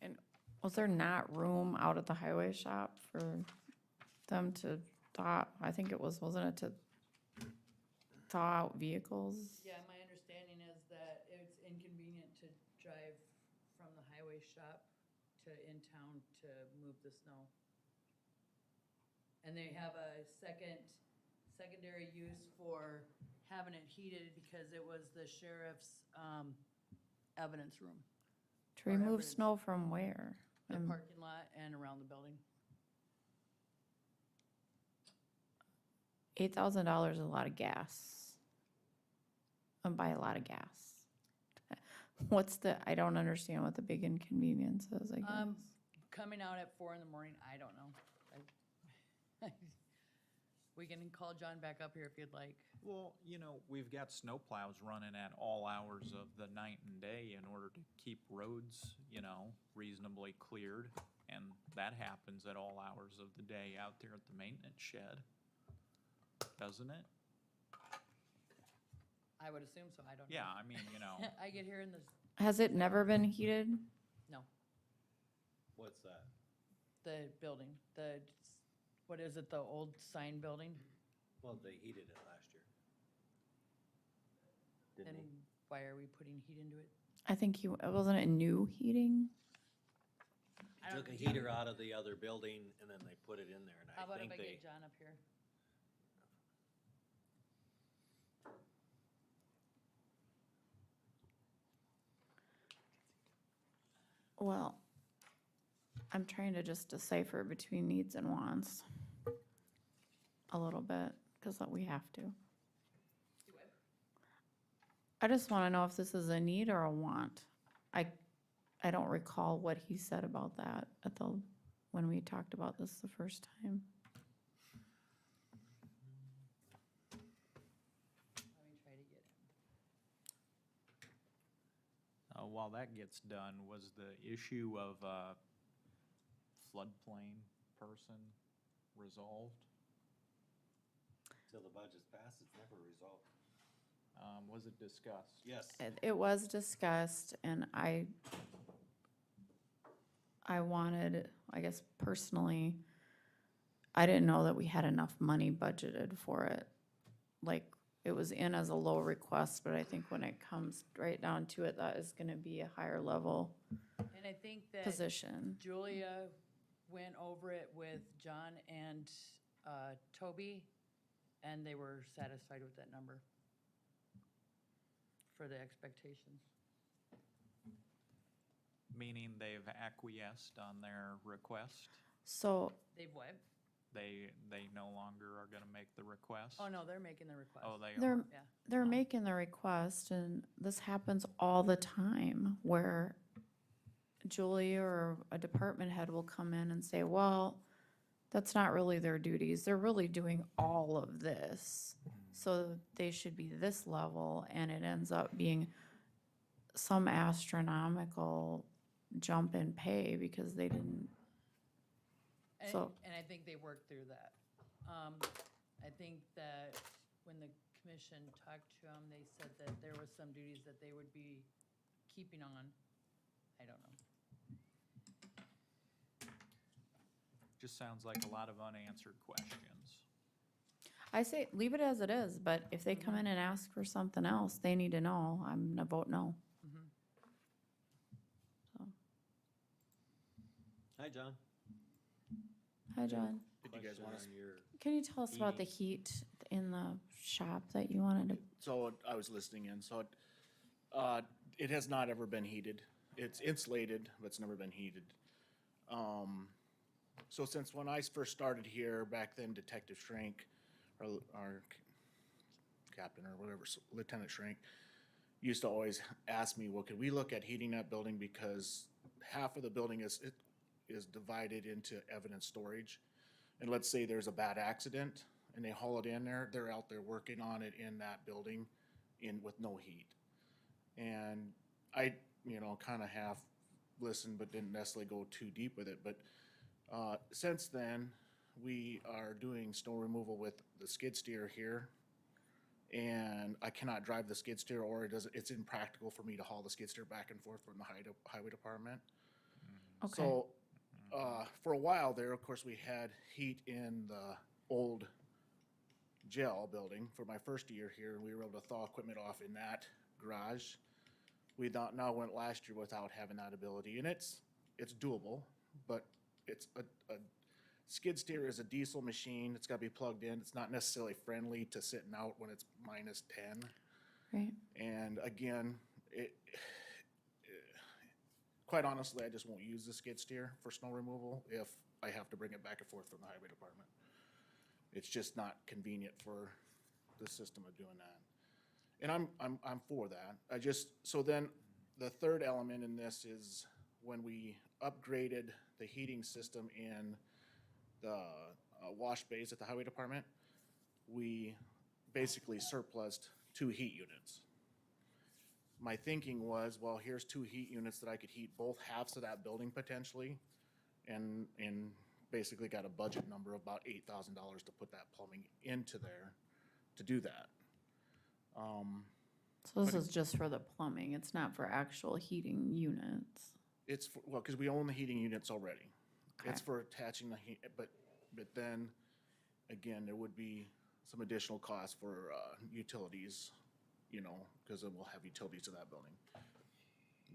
And was there not room out at the highway shop for them to thaw? I think it was, wasn't it to thaw out vehicles? Yeah, my understanding is that it's inconvenient to drive from the highway shop to in town to move the snow. And they have a secondary use for having it heated because it was the sheriff's, evidence room. To Or remove evidence. snow from where? The I'm- parking lot and around the building. $8,000 is a lot of gas. buy a lot of gas. I don't understand what the big inconvenience is, I guess. Coming out at 4 in the morning, I don't know. We can call John back up here if you'd like. Well, you know, we've got snowplows running at all hours of the night and day in order to keep roads, you know, reasonably cleared. And that happens at all hours of the day out there at the maintenance shed, doesn't it? I would assume so, I don't know. Yeah, I mean, you know. I get here in the, Has it never been heated? no, What's that? the building, what is it, the old sign building? Well, they heated it last year. Then why are we putting heat into it? I think wasn't it new heating? I don't Took a think- heater out of the other building and then they put it in there, and How I about if think I they, get John up here? Well, I'm trying to just decipher between needs and wants a little bit, because we have to. I just want to know if this is a need or a want. I don't recall what he said about that when we talked about this the first time. Let me try to get him. While that gets done, was the issue of floodplain person resolved? till the budget's passed, it's never resolved. Was it discussed? Yes. It was discussed, and I wanted, I guess personally, I didn't know that we had enough money budgeted for it. Like, it was in as a low request, but I think when it comes right down to it, that is gonna be a higher level And I think that position. Julia went over it with John and Toby, and they were satisfied with that number for the expectations. Meaning they've acquiesced on their request? So, They've what? They no longer are gonna make the request? Oh, no, they're making the request. Oh, they they're, are? Yeah. they're making the request, and this happens all the time, where Julie or a department head will come in and say, well, that's not really their duties. They're really doing all of this. So they should be this level, and it ends up being some astronomical jump in pay because they didn't. And I think they worked through that. I think that when the commission talked to them, they said that there was some duties that they would be keeping on. I don't know. Just sounds like a lot of unanswered questions. I say, leave it as it is, but if they come in and ask for something else, they need to know. I'm gonna vote no. So, Hi, John. hi, John. Did you guys Question want us? on your- Can you tell us about the heat in the shop that you wanted to? So I was listening in, so it has not ever been heated. It's insulated, but it's never been heated. So since when I first started here, back then Detective Schrank, our captain or whatever, Lieutenant Schrank, used to always ask me, well, could we look at heating that building because half of the building is divided into evidence storage. And let's say there's a bad accident and they haul it in there, they're out there working on it in that building with no heat. And I, kind of half listened, but didn't necessarily go too deep with it. But since then, we are doing snow removal with the skid steer here. And I cannot drive the skid steer, or it's impractical for me to haul the skid steer back and forth from the highway department. Okay. So, for a while there, of course, we had heat in the old jail building for my first year here, and we were able to thaw equipment off in that garage. We now went last year without having that ability, and it's doable, but it's a skid steer is a diesel machine. It's got to be plugged in. It's not necessarily friendly to sitting out when it's -10. Right. And again, quite honestly, I just won't use the skid steer for snow removal if I have to bring it back and forth from the highway department. It's just not convenient for the system of doing that. And I'm for that. I just, so then the third element in this is when we upgraded the heating system in the wash bays at the highway department, we basically surplused 2 heat units. My thinking was, well, here's 2 heat units that I could heat both halves of that building potentially, and basically got a budget number of about $8,000 to put that plumbing into there to do that. So this is just for the plumbing, it's not for actual heating units. It's, well, because we own the heating units already. It's Okay. for attaching the heat, but then, again, there would be some additional costs for utilities, because we'll have utilities to that building.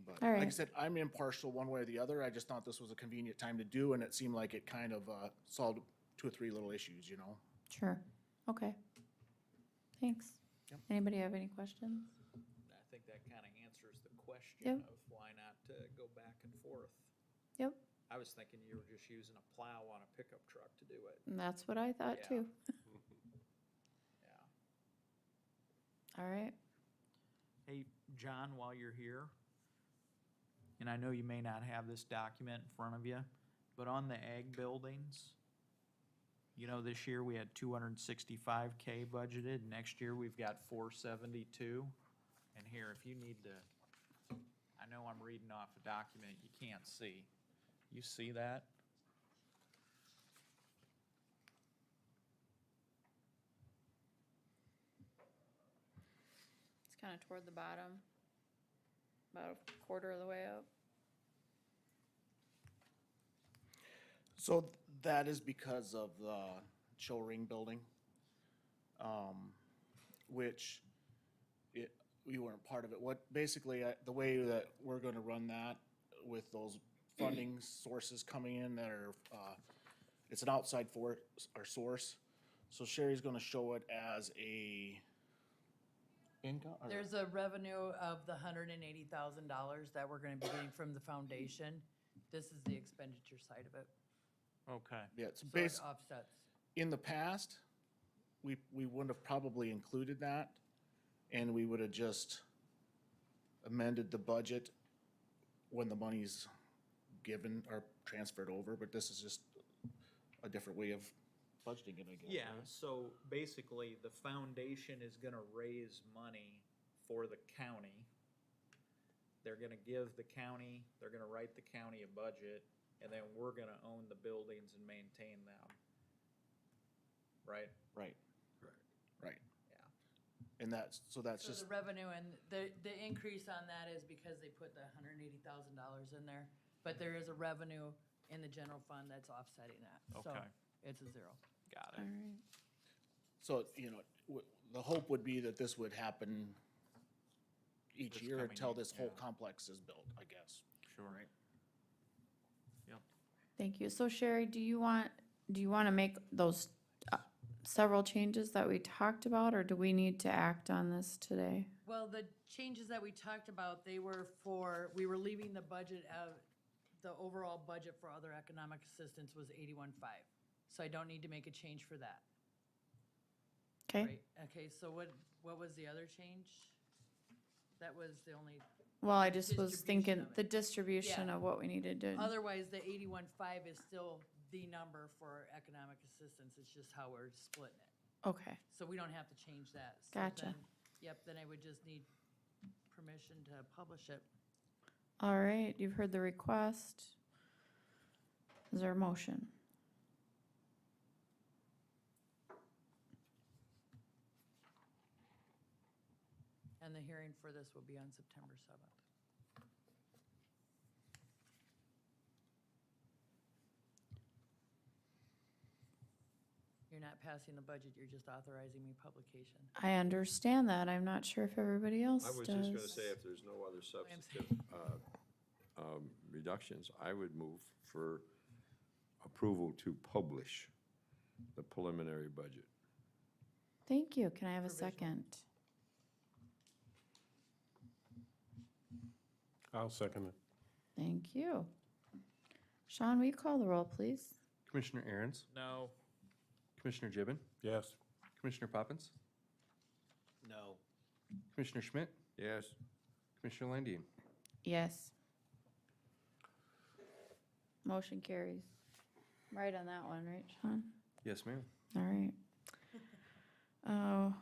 But All like I right. said, I'm impartial one way or the other. I just thought this was a convenient time to do, and it seemed like it kind of solved 2 or 3 little issues, Sure, okay. Thanks. Yep. Anybody have any questions? I think that kind of answers the question Yep. of why not go back and forth. Yep, I was thinking you were just using a plow on a pickup truck to do it. and that's what I thought Yeah. too. Yeah. All right, Hey, John, while you're here, and I know you may not have this document in front of you, but on the ag buildings, this year we had 265K budgeted. Next year we've got 472. And here, if you need to, I know I'm reading off a document you can't see. You see that? it's kind of toward the bottom, about a quarter of the way up. So that is because of the show ring building, which we weren't part of it. Basically, the way that we're gonna run that with those funding sources coming in that are, it's an outside source. So Sherry's gonna show it as a income, or- There's a revenue of the $180,000 that we're gonna be getting from the foundation. This is the expenditure side of it. Okay. yeah, it's So it based, offsets. in the past, we wouldn't have probably included that, and we would have just amended the budget when the money's given or transferred over, but this is just a different way of budgeting it, I guess. Yeah, right? so basically, the foundation is gonna raise money for the county. They're gonna give the county, they're gonna write the county a budget, and then we're gonna own the buildings and maintain them. Right? Right. Right. Yeah. And that's So just, the revenue and the increase on that is because they put the $180,000 in there. But there is a revenue in the general fund that's offsetting that. So Okay. it's a zero. Got All it. right, so, the hope would be that this would happen each This year coming until year, this whole yeah. complex is built, I guess. Sure. Right? thank you. So Sherry, do you want to make those several changes that we talked about, or do we need to act on this today? Well, the changes that we talked about, we were leaving the budget the overall budget for other economic assistance was 81.5. So I don't need to make a change for that. Okay, Right, okay, so what was the other change? That was the only, well, I just was Distribution thinking of it. the distribution Yeah. of what we needed to, otherwise, the 81.5 is still the number for economic assistance, it's just how we're splitting it. okay, So we don't have to change that. So Gotcha. then- Yep, then I would just need permission to publish it. all right, you've heard the request. Is there a motion? And the hearing for this will be on September 7th. You're not passing the budget, you're just authorizing me publication. I understand that, I'm not sure if everybody else I does. was just gonna say, if there's no other substantive reductions, I would move for approval to publish the preliminary budget. Thank you, can I have a Provisional. second? I'll second it. Thank you. Sean, will you call the roll, please? Commissioner Aaron's, No. Commissioner Gibbon, Yes. Commissioner Poppins, No. Commissioner Schmidt, Yes. Commissioner Landine. Yes. Motion carries. Right on that one, right, Sean? Yes, ma'am. All right.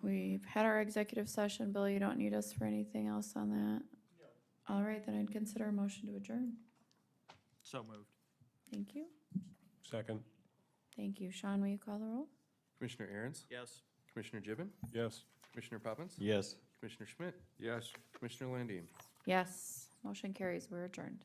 We've had our executive session. Bill, you don't need us for anything else on that? No. All right, then I'd consider a motion to adjourn. So moved. Thank you. Second. Thank you. Sean, will you call the roll? Commissioner Aaron's, Yes. Commissioner Gibbon, Yes. Commissioner Poppins, Yes. Commissioner Schmidt, Yes. Commissioner Landine. Yes. Motion carries. We're adjourned.